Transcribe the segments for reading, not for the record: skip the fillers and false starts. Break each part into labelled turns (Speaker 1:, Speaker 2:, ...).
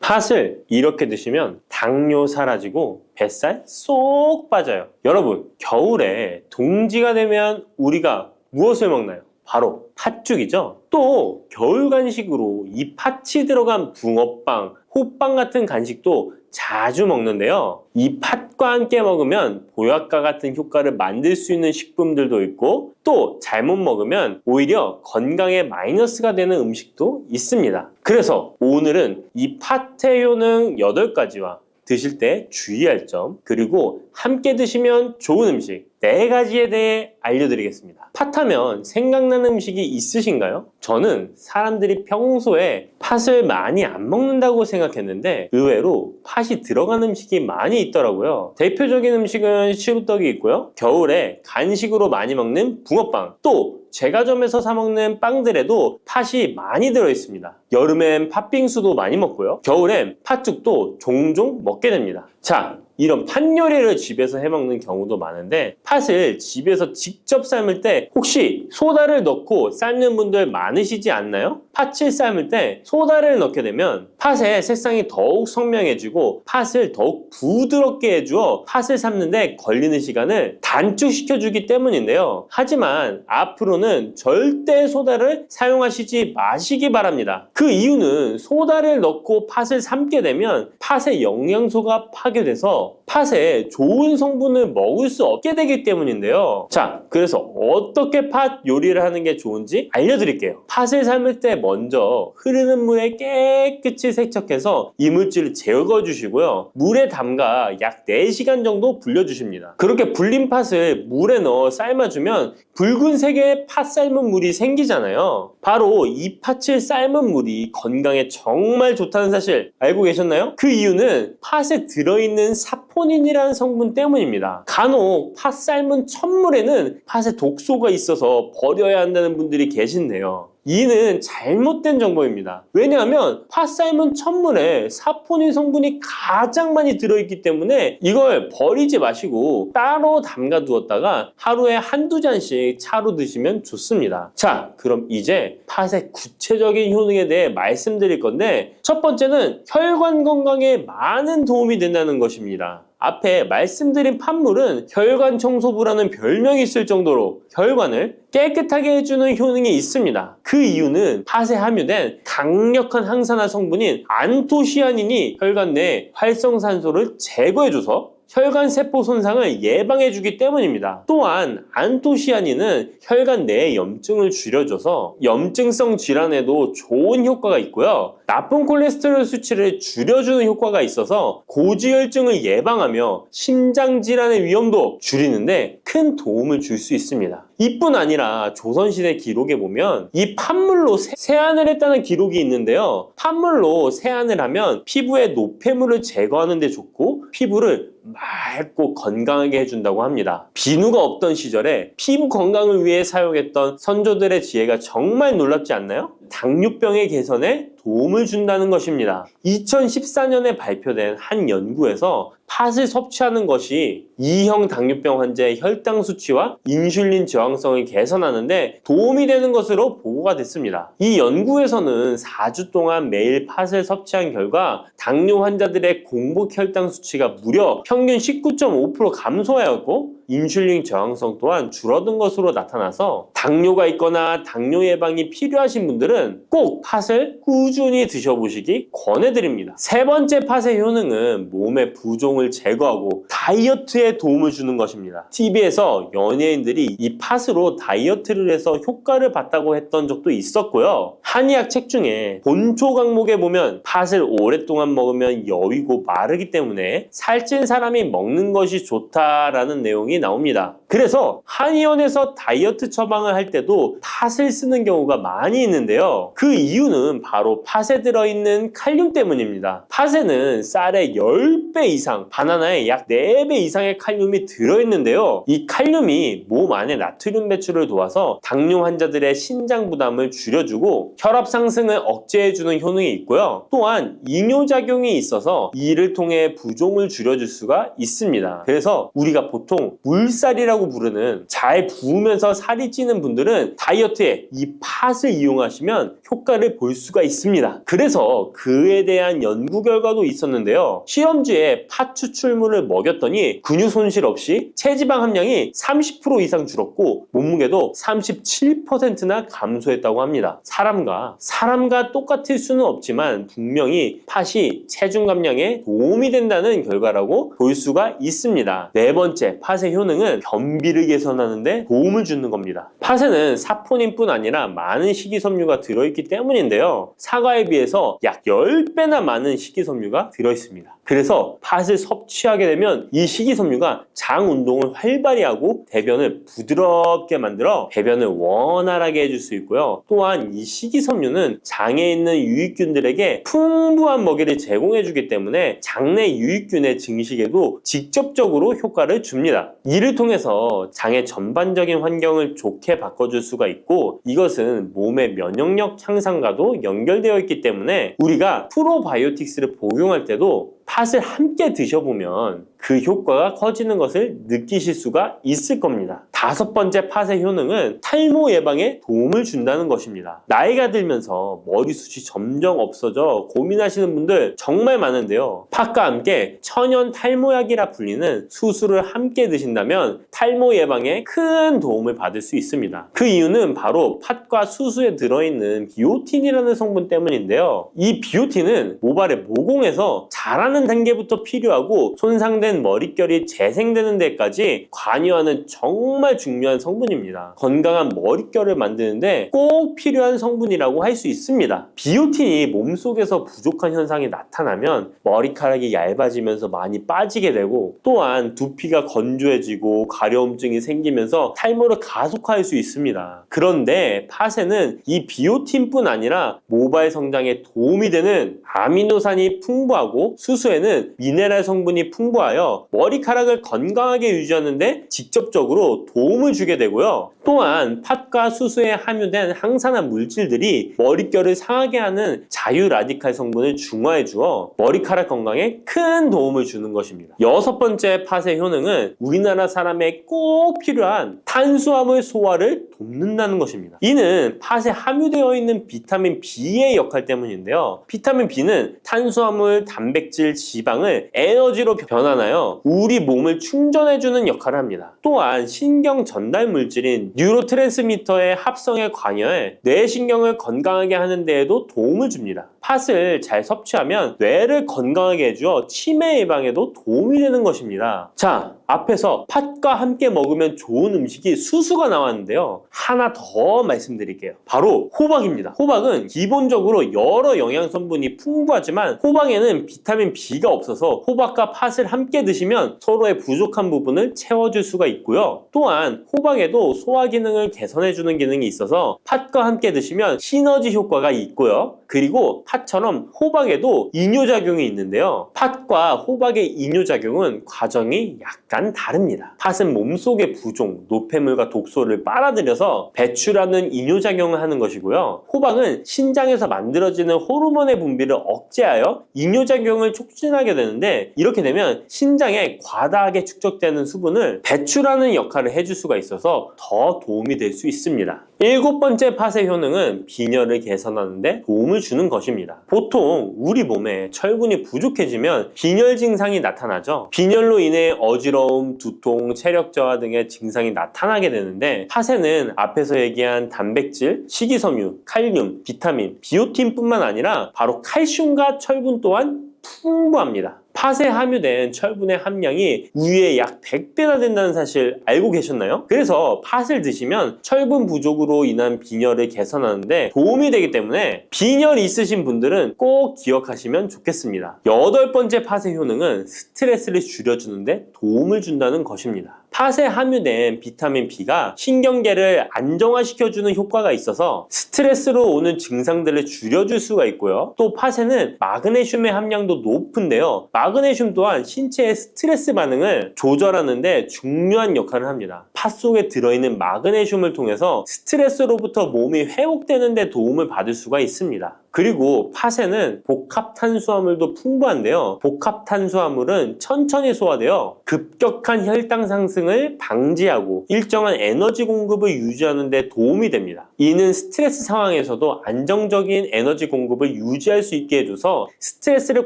Speaker 1: 팥을 이렇게 드시면 당뇨 사라지고 뱃살 쏙 빠져요. 여러분, 겨울에 동지가 되면 우리가 무엇을 먹나요? 바로 팥죽이죠. 또 겨울 간식으로 이 팥이 들어간 붕어빵, 호빵 같은 간식도 자주 먹는데요. 이 팥과 함께 먹으면 보약과 같은 효과를 만들 수 있는 식품들도 있고, 또 잘못 먹으면 오히려 건강에 마이너스가 되는 음식도 있습니다. 그래서 오늘은 이 팥의 효능 8가지와 드실 때 주의할 점, 그리고 함께 드시면 좋은 음식 4가지에 대해 알려드리겠습니다. 팥하면 생각나는 음식이 있으신가요? 저는 사람들이 평소에 팥을 많이 안 먹는다고 생각했는데 의외로 팥이 들어간 음식이 많이 있더라고요. 대표적인 음식은 시루떡이 있고요. 겨울에 간식으로 많이 먹는 붕어빵, 또 제과점에서 사 먹는 빵들에도 팥이 많이 들어있습니다. 여름엔 팥빙수도 많이 먹고요. 겨울엔 팥죽도 종종 먹게 됩니다. 자, 이런 팥 요리를 집에서 해먹는 경우도 많은데, 팥을 집에서 직접 삶을 때 혹시 소다를 넣고 삶는 분들 많으시지 않나요? 팥을 삶을 때 소다를 넣게 되면 팥의 색상이 더욱 선명해지고 팥을 더욱 부드럽게 해주어 팥을 삶는데 걸리는 시간을 단축시켜주기 때문인데요. 하지만 앞으로는 절대 소다를 사용하시지 마시기 바랍니다. 그 이유는 소다를 넣고 팥을 삶게 되면 팥의 영양소가 파괴돼서 팥에 좋은 성분을 먹을 수 없게 되기 때문인데요. 자, 그래서 어떻게 팥 요리를 하는 게 좋은지 알려드릴게요. 팥을 삶을 때 먼저 흐르는 물에 깨끗이 세척해서 이물질을 제거해 주시고요. 물에 담가 약 4시간 정도 불려주십니다. 그렇게 불린 팥을 물에 넣어 삶아주면 붉은색의 팥 삶은 물이 생기잖아요. 바로 이 팥을 삶은 물이 건강에 정말 좋다는 사실 알고 계셨나요? 그 이유는 팥에 들어있는 사포닌이라는 성분 때문입니다. 간혹 팥 삶은 첫물에는 팥에 독소가 있어서 버려야 한다는 분들이 계신데요. 이는 잘못된 정보입니다. 왜냐하면 팥 삶은 첫물에 사포닌 성분이 가장 많이 들어있기 때문에 이걸 버리지 마시고 따로 담가 두었다가 하루에 1~2잔씩 차로 드시면 좋습니다. 자, 그럼 이제 팥의 구체적인 효능에 대해 말씀드릴 건데, 첫 번째는 혈관 건강에 많은 도움이 된다는 것입니다. 앞에 말씀드린 팥물은 혈관 청소부라는 별명이 있을 정도로 혈관을 깨끗하게 해주는 효능이 있습니다. 그 이유는 팥에 함유된 강력한 항산화 성분인 안토시아닌이 혈관 내 활성산소를 제거해줘서 혈관 세포 손상을 예방해주기 때문입니다. 또한 안토시아닌은 혈관 내의 염증을 줄여줘서 염증성 질환에도 좋은 효과가 있고요. 나쁜 콜레스테롤 수치를 줄여주는 효과가 있어서 고지혈증을 예방하며 심장질환의 위험도 줄이는데 큰 도움을 줄 수 있습니다. 이뿐 아니라 조선시대 기록에 보면 이 팥물로 세안을 했다는 기록이 있는데요. 팥물로 세안을 하면 피부의 노폐물을 제거하는 데 좋고 피부를 맑고 건강하게 해준다고 합니다. 비누가 없던 시절에 피부 건강을 위해 사용했던 선조들의 지혜가 정말 놀랍지 않나요? 당뇨병의 개선에 도움을 준다는 것입니다. 2014년에 발표된 한 연구에서 팥을 섭취하는 것이 2형 당뇨병 환자의 혈당 수치와 인슐린 저항성을 개선하는데 도움이 되는 것으로 보고가 됐습니다. 이 연구에서는 4주 동안 매일 팥을 섭취한 결과 당뇨 환자들의 공복 혈당 수치가 무려 평균 19.5% 감소하였고 인슐린 저항성 또한 줄어든 것으로 나타나서 당뇨가 있거나 당뇨 예방이 필요하신 분들은 꼭 팥을 꾸준히 드셔보시기 권해드립니다. 세 번째 팥의 효능은 몸의 부종을 제거하고 다이어트에 도움을 주는 것입니다. TV에서 연예인들이 이 팥으로 다이어트를 해서 효과를 봤다고 했던 적도 있었고요. 한의학 책 중에 본초 강목에 보면 팥을 오랫동안 먹으면 여위고 마르기 때문에 살찐 사람이 먹는 것이 좋다라는 내용이 나옵니다. 그래서 한의원에서 다이어트 처방을 할 때도 팥을 쓰는 경우가 많이 있는데요. 그 이유는 바로 팥에 들어있는 칼륨 때문입니다. 팥에는 쌀의 10배 이상, 바나나에 약 4배 이상의 칼륨이 들어있는데요. 이 칼륨이 몸 안에 나트륨 배출을 도와서 당뇨 환자들의 신장 부담을 줄여주고 혈압 상승을 억제해주는 효능이 있고요. 또한 이뇨작용이 있어서 이를 통해 부종을 줄여줄 수가 있습니다. 그래서 우리가 보통 물살이라고 부르는 잘 부으면서 살이 찌는 분들은 다이어트에 이 팥을 이용하시면 효과를 볼 수가 있습니다. 그래서 그에 대한 연구 결과도 있었는데요. 시험지에 팥 추출물을 먹였더니 근육 손실 없이 체지방 함량이 30% 이상 줄었고 몸무게도 37%나 감소했다고 합니다. 사람과 똑같을 수는 없지만 분명히 팥이 체중 감량에 도움이 된다는 결과라고 볼 수가 있습니다. 네 번째, 팥의 효능은 변비를 개선하는 데 도움을 주는 겁니다. 팥에는 사포닌뿐 아니라 많은 식이섬유가 들어있기 때문인데요. 사과에 비해서 약 10배나 많은 식이섬유가 들어있습니다. 그래서 팥을 섭취하게 되면 이 식이섬유가 장 운동을 활발히 하고 대변을 부드럽게 만들어 배변을 원활하게 해줄 수 있고요. 또한 이 식이섬유는 장에 있는 유익균들에게 풍부한 먹이를 제공해주기 때문에 장내 유익균의 증식에도 직접적으로 효과를 줍니다. 이를 통해서 장의 전반적인 환경을 좋게 바꿔줄 수가 있고 이것은 몸의 면역력 향상과도 연결되어 있기 때문에 우리가 프로바이오틱스를 복용할 때도 팥을 함께 드셔보면 그 효과가 커지는 것을 느끼실 수가 있을 겁니다. 다섯 번째 팥의 효능은 탈모 예방에 도움을 준다는 것입니다. 나이가 들면서 머리숱이 점점 없어져 고민하시는 분들 정말 많은데요. 팥과 함께 천연 탈모약이라 불리는 수수를 함께 드신다면 탈모 예방에 큰 도움을 받을 수 있습니다. 그 이유는 바로 팥과 수수에 들어있는 비오틴이라는 성분 때문인데요. 이 비오틴은 모발의 모공에서 자라는 단계부터 필요하고 손상된 머릿결이 재생되는 데까지 관여하는 정말 중요한 성분입니다. 건강한 머릿결을 만드는데 꼭 필요한 성분이라고 할 수 있습니다. 비오틴이 몸속에서 부족한 현상이 나타나면 머리카락이 얇아지면서 많이 빠지게 되고 또한 두피가 건조해지고 가려움증이 생기면서 탈모를 가속화할 수 있습니다. 그런데 팥에는 이 비오틴뿐 아니라 모발 성장에 도움이 되는 아미노산이 풍부하고 수수에는 미네랄 성분이 풍부하여 머리카락을 건강하게 유지하는 데 직접적으로 도움을 주게 되고요. 또한 팥과 수수에 함유된 항산화 물질들이 머릿결을 상하게 하는 자유 라디칼 성분을 중화해 주어 머리카락 건강에 큰 도움을 주는 것입니다. 여섯 번째 팥의 효능은 우리나라 사람에 꼭 필요한 탄수화물 소화를 돕는다는 것입니다. 이는 팥에 함유되어 있는 비타민 B의 역할 때문인데요. 비타민 B는 탄수화물, 단백질, 지방을 에너지로 변환하여 우리 몸을 충전해주는 역할을 합니다. 또한 신경 전달 물질인 뉴로트랜스미터의 합성에 관여해 뇌신경을 건강하게 하는 데에도 도움을 줍니다. 팥을 잘 섭취하면 뇌를 건강하게 해주어 치매 예방에도 도움이 되는 것입니다. 자, 앞에서 팥과 함께 먹으면 좋은 음식이 수수가 나왔는데요. 하나 더 말씀드릴게요. 바로 호박입니다. 호박은 기본적으로 여러 영양성분이 풍부하지만 호박에는 비타민 B가 없어서 호박과 팥을 함께 드시면 서로의 부족한 부분을 채워줄 수가 있고요. 또한 호박에도 소화 기능을 개선해주는 기능이 있어서 팥과 함께 드시면 시너지 효과가 있고요. 그리고 팥처럼 호박에도 이뇨작용이 있는데요. 팥과 호박의 이뇨작용은 과정이 약간 다릅니다. 팥은 몸속의 부종, 노폐물과 독소를 빨아들여서 배출하는 이뇨작용을 하는 것이고요. 호박은 신장에서 만들어지는 호르몬의 분비를 억제하여 이뇨작용을 촉진하게 되는데 이렇게 되면 신장에 과다하게 축적되는 수분을 배출하는 역할을 해줄 수가 있어서 더 도움이 될 수 있습니다. 일곱 번째 팥의 효능은 빈혈을 개선하는 데 도움을 주는 것입니다. 보통 우리 몸에 철분이 부족해지면 빈혈 증상이 나타나죠. 빈혈로 인해 어지러움, 두통, 체력 저하 등의 증상이 나타나게 되는데 팥에는 앞에서 얘기한 단백질, 식이섬유, 칼륨, 비타민, 비오틴뿐만 아니라 바로 칼슘과 철분 또한 풍부합니다. 팥에 함유된 철분의 함량이 우유의 약 100배나 된다는 사실 알고 계셨나요? 그래서 팥을 드시면 철분 부족으로 인한 빈혈을 개선하는데 도움이 되기 때문에 빈혈이 있으신 분들은 꼭 기억하시면 좋겠습니다. 여덟 번째 팥의 효능은 스트레스를 줄여주는데 도움을 준다는 것입니다. 팥에 함유된 비타민 B가 신경계를 안정화시켜주는 효과가 있어서 스트레스로 오는 증상들을 줄여줄 수가 있고요. 또 팥에는 마그네슘의 함량도 높은데요. 마그네슘 또한 신체의 스트레스 반응을 조절하는 데 중요한 역할을 합니다. 팥 속에 들어있는 마그네슘을 통해서 스트레스로부터 몸이 회복되는 데 도움을 받을 수가 있습니다. 그리고 팥에는 복합탄수화물도 풍부한데요. 복합탄수화물은 천천히 소화되어 급격한 혈당 상승을 방지하고 일정한 에너지 공급을 유지하는 데 도움이 됩니다. 이는 스트레스 상황에서도 안정적인 에너지 공급을 유지할 수 있게 해줘서 스트레스를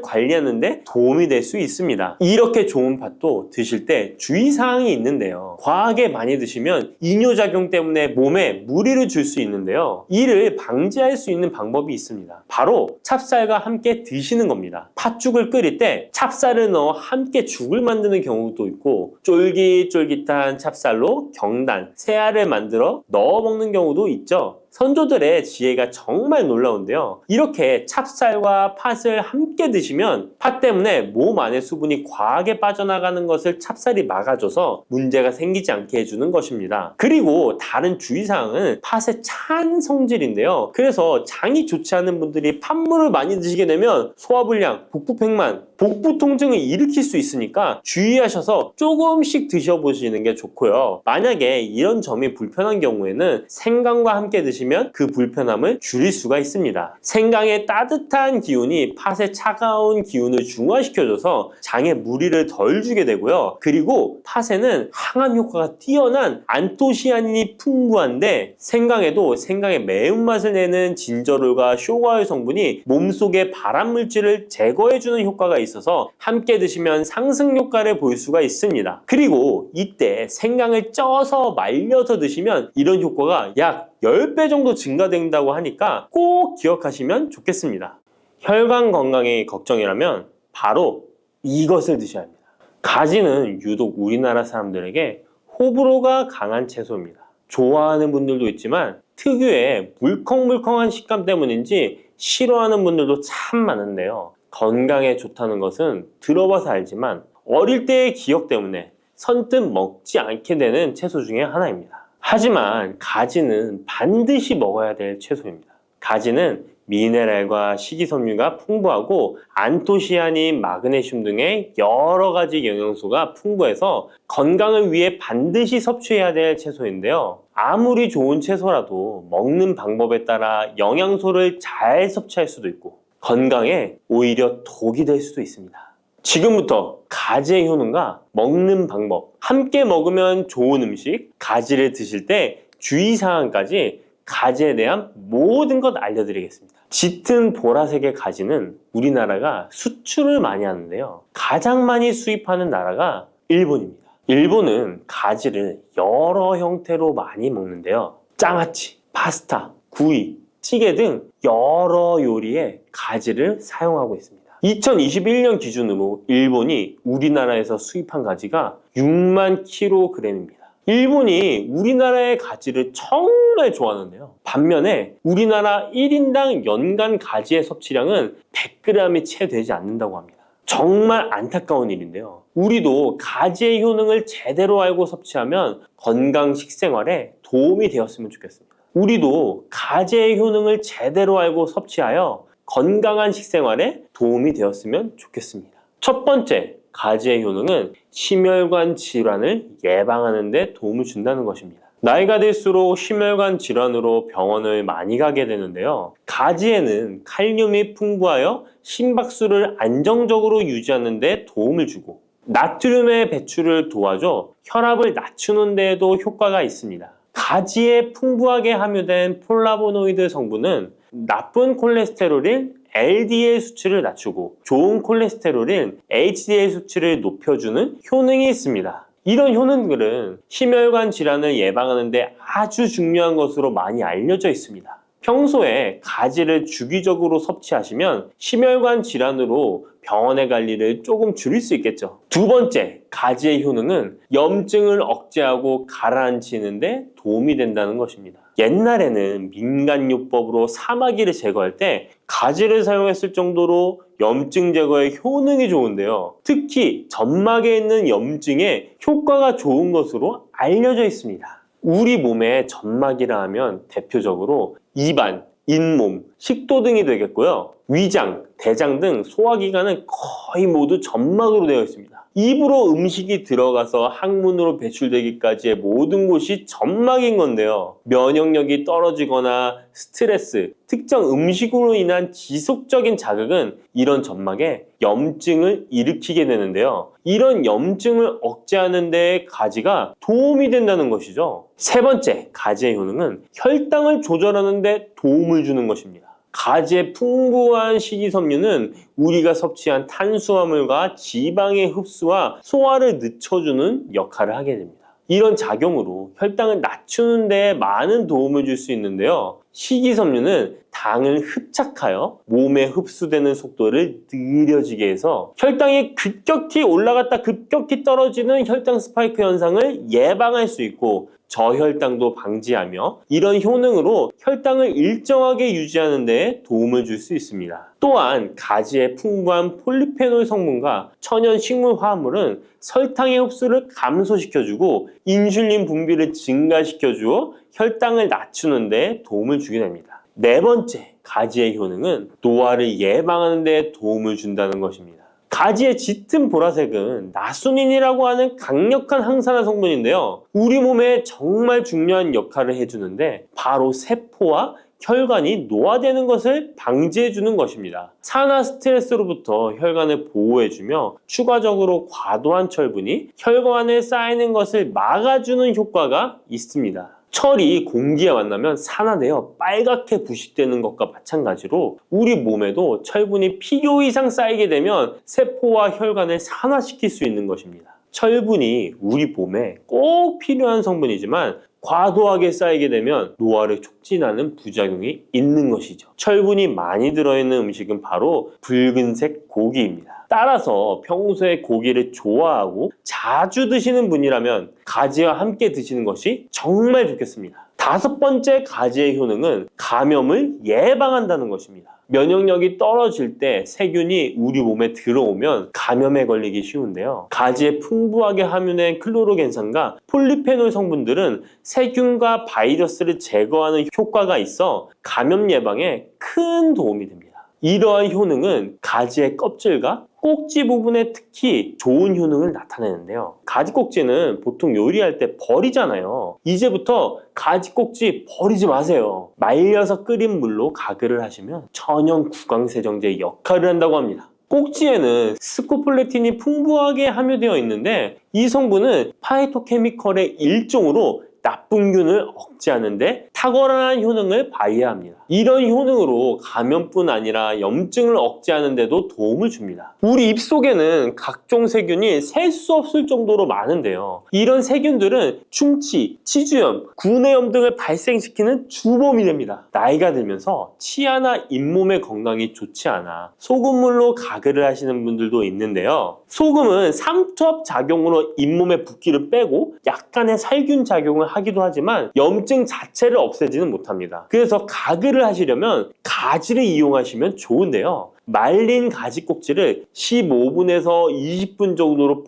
Speaker 1: 관리하는 데 도움이 될 수 있습니다. 이렇게 좋은 팥도 드실 때 주의사항이 있는데요. 과하게 많이 드시면 이뇨작용 때문에 몸에 무리를 줄 수 있는데요. 이를 방지할 수 있는 방법이 있습니다. 바로 찹쌀과 함께 드시는 겁니다. 팥죽을 끓일 때 찹쌀을 넣어 함께 죽을 만드는 경우도 있고 쫄깃쫄깃한 찹쌀로 경단, 새알을 만들어 넣어 먹는 경우도 있죠. 선조들의 지혜가 정말 놀라운데요. 이렇게 찹쌀과 팥을 함께 드시면 팥 때문에 몸 안에 수분이 과하게 빠져나가는 것을 찹쌀이 막아줘서 문제가 생기지 않게 해주는 것입니다. 그리고 다른 주의사항은 팥의 찬 성질인데요. 그래서 장이 좋지 않은 분들이 팥물을 많이 드시게 되면 소화불량, 복부팽만, 복부 통증을 일으킬 수 있으니까 주의하셔서 조금씩 드셔보시는 게 좋고요. 만약에 이런 점이 불편한 경우에는 생강과 함께 드시면 그 불편함을 줄일 수가 있습니다. 생강의 따뜻한 기운이 팥의 차가운 기운을 중화시켜줘서 장에 무리를 덜 주게 되고요. 그리고 팥에는 항암 효과가 뛰어난 안토시아닌이 풍부한데 생강에도 생강의 매운맛을 내는 진저롤과 쇼가올 성분이 몸속의 발암물질을 제거해주는 효과가 있어서 함께 드시면 상승 효과를 볼 수가 있습니다. 그리고 이때 생강을 쪄서 말려서 드시면 이런 효과가 약 10배 정도 증가된다고 하니까 꼭 기억하시면 좋겠습니다. 혈관 건강이 걱정이라면 바로 이것을 드셔야 합니다. 가지는 유독 우리나라 사람들에게 호불호가 강한 채소입니다. 좋아하는 분들도 있지만 특유의 물컹물컹한 식감 때문인지 싫어하는 분들도 참 많은데요. 건강에 좋다는 것은 들어봐서 알지만 어릴 때의 기억 때문에 선뜻 먹지 않게 되는 채소 중에 하나입니다. 하지만 가지는 반드시 먹어야 될 채소입니다. 가지는 미네랄과 식이섬유가 풍부하고 안토시아닌, 마그네슘 등의 여러 가지 영양소가 풍부해서 건강을 위해 반드시 섭취해야 될 채소인데요. 아무리 좋은 채소라도 먹는 방법에 따라 영양소를 잘 섭취할 수도 있고 건강에 오히려 독이 될 수도 있습니다. 지금부터 가지의 효능과 먹는 방법, 함께 먹으면 좋은 음식, 가지를 드실 때 주의사항까지 가지에 대한 모든 것 알려드리겠습니다. 짙은 보라색의 가지는 우리나라가 수출을 많이 하는데요. 가장 많이 수입하는 나라가 일본입니다. 일본은 가지를 여러 형태로 많이 먹는데요. 장아찌, 파스타, 구이, 찌개 등 여러 요리에 가지를 사용하고 있습니다. 2021년 기준으로 일본이 우리나라에서 수입한 가지가 6만 kg입니다. 일본이 우리나라의 가지를 정말 좋아하는데요. 반면에 우리나라 1인당 연간 가지의 섭취량은 100g이 채 되지 않는다고 합니다. 정말 안타까운 일인데요. 우리도 가지의 효능을 제대로 알고 섭취하면 건강 식생활에 도움이 되었으면 좋겠습니다. 우리도 가지의 효능을 제대로 알고 섭취하여 건강한 식생활에 도움이 되었으면 좋겠습니다. 첫 번째, 가지의 효능은 심혈관 질환을 예방하는 데 도움을 준다는 것입니다. 나이가 들수록 심혈관 질환으로 병원을 많이 가게 되는데요. 가지에는 칼륨이 풍부하여 심박수를 안정적으로 유지하는 데 도움을 주고 나트륨의 배출을 도와줘 혈압을 낮추는 데에도 효과가 있습니다. 가지에 풍부하게 함유된 폴라보노이드 성분은 나쁜 콜레스테롤인 LDL 수치를 낮추고 좋은 콜레스테롤인 HDL 수치를 높여주는 효능이 있습니다. 이런 효능들은 심혈관 질환을 예방하는 데 아주 중요한 것으로 많이 알려져 있습니다. 평소에 가지를 주기적으로 섭취하시면 심혈관 질환으로 병원에 갈 일을 조금 줄일 수 있겠죠. 두 번째, 가지의 효능은 염증을 억제하고 가라앉히는 데 도움이 된다는 것입니다. 옛날에는 민간요법으로 사마귀를 제거할 때 가지를 사용했을 정도로 염증 제거에 효능이 좋은데요. 특히 점막에 있는 염증에 효과가 좋은 것으로 알려져 있습니다. 우리 몸에 점막이라 하면 대표적으로 입안, 잇몸, 식도 등이 되겠고요. 위장, 대장 등 소화기관은 거의 모두 점막으로 되어 있습니다. 입으로 음식이 들어가서 항문으로 배출되기까지의 모든 곳이 점막인 건데요. 면역력이 떨어지거나 스트레스, 특정 음식으로 인한 지속적인 자극은 이런 점막에 염증을 일으키게 되는데요. 이런 염증을 억제하는 데 가지가 도움이 된다는 것이죠. 세 번째, 가지의 효능은 혈당을 조절하는 데 도움을 주는 것입니다. 가지의 풍부한 식이섬유는 우리가 섭취한 탄수화물과 지방의 흡수와 소화를 늦춰주는 역할을 하게 됩니다. 이런 작용으로 혈당을 낮추는 데 많은 도움을 줄 수 있는데요. 식이섬유는 당을 흡착하여 몸에 흡수되는 속도를 느려지게 해서 혈당이 급격히 올라갔다 급격히 떨어지는 혈당 스파이크 현상을 예방할 수 있고 저혈당도 방지하며 이런 효능으로 혈당을 일정하게 유지하는 데 도움을 줄 수 있습니다. 또한 가지의 풍부한 폴리페놀 성분과 천연 식물 화합물은 설탕의 흡수를 감소시켜주고 인슐린 분비를 증가시켜주어 혈당을 낮추는 데 도움을 주게 됩니다. 네 번째, 가지의 효능은 노화를 예방하는 데 도움을 준다는 것입니다. 가지의 짙은 보라색은 나수닌이라고 하는 강력한 항산화 성분인데요. 우리 몸에 정말 중요한 역할을 해주는데 바로 세포와 혈관이 노화되는 것을 방지해주는 것입니다. 산화 스트레스로부터 혈관을 보호해주며 추가적으로 과도한 철분이 혈관에 쌓이는 것을 막아주는 효과가 있습니다. 철이 공기에 만나면 산화되어 빨갛게 부식되는 것과 마찬가지로 우리 몸에도 철분이 필요 이상 쌓이게 되면 세포와 혈관을 산화시킬 수 있는 것입니다. 철분이 우리 몸에 꼭 필요한 성분이지만 과도하게 쌓이게 되면 노화를 촉진하는 부작용이 있는 것이죠. 철분이 많이 들어있는 음식은 바로 붉은색 고기입니다. 따라서 평소에 고기를 좋아하고 자주 드시는 분이라면 가지와 함께 드시는 것이 정말 좋겠습니다. 다섯 번째 가지의 효능은 감염을 예방한다는 것입니다. 면역력이 떨어질 때 세균이 우리 몸에 들어오면 감염에 걸리기 쉬운데요. 가지에 풍부하게 함유된 클로로겐산과 폴리페놀 성분들은 세균과 바이러스를 제거하는 효과가 있어 감염 예방에 큰 도움이 됩니다. 이러한 효능은 가지의 껍질과 꼭지 부분에 특히 좋은 효능을 나타내는데요. 가지 꼭지는 보통 요리할 때 버리잖아요. 이제부터 가지 꼭지 버리지 마세요. 말려서 끓인 물로 가글을 하시면 천연 구강세정제 역할을 한다고 합니다. 꼭지에는 스코폴레틴이 풍부하게 함유되어 있는데 이 성분은 파이토케미컬의 일종으로 나쁜균을 억제하는데 탁월한 효능을 발휘합니다. 이런 효능으로 감염뿐 아니라 염증을 억제하는 데도 도움을 줍니다. 우리 입속에는 각종 세균이 셀 수 없을 정도로 많은데요. 이런 세균들은 충치, 치주염, 구내염 등을 발생시키는 주범이 됩니다. 나이가 들면서 치아나 잇몸의 건강이 좋지 않아 소금물로 가글을 하시는 분들도 있는데요. 소금은 삼투압 작용으로 잇몸의 붓기를 빼고 약간의 살균 작용을 하기도 하지만 염증 자체를 없애지는 못합니다. 그래서 가글을 하시려면 가지를 이용하시면 좋은데요. 말린 가지 꼭지를 15분에서 20분 정도로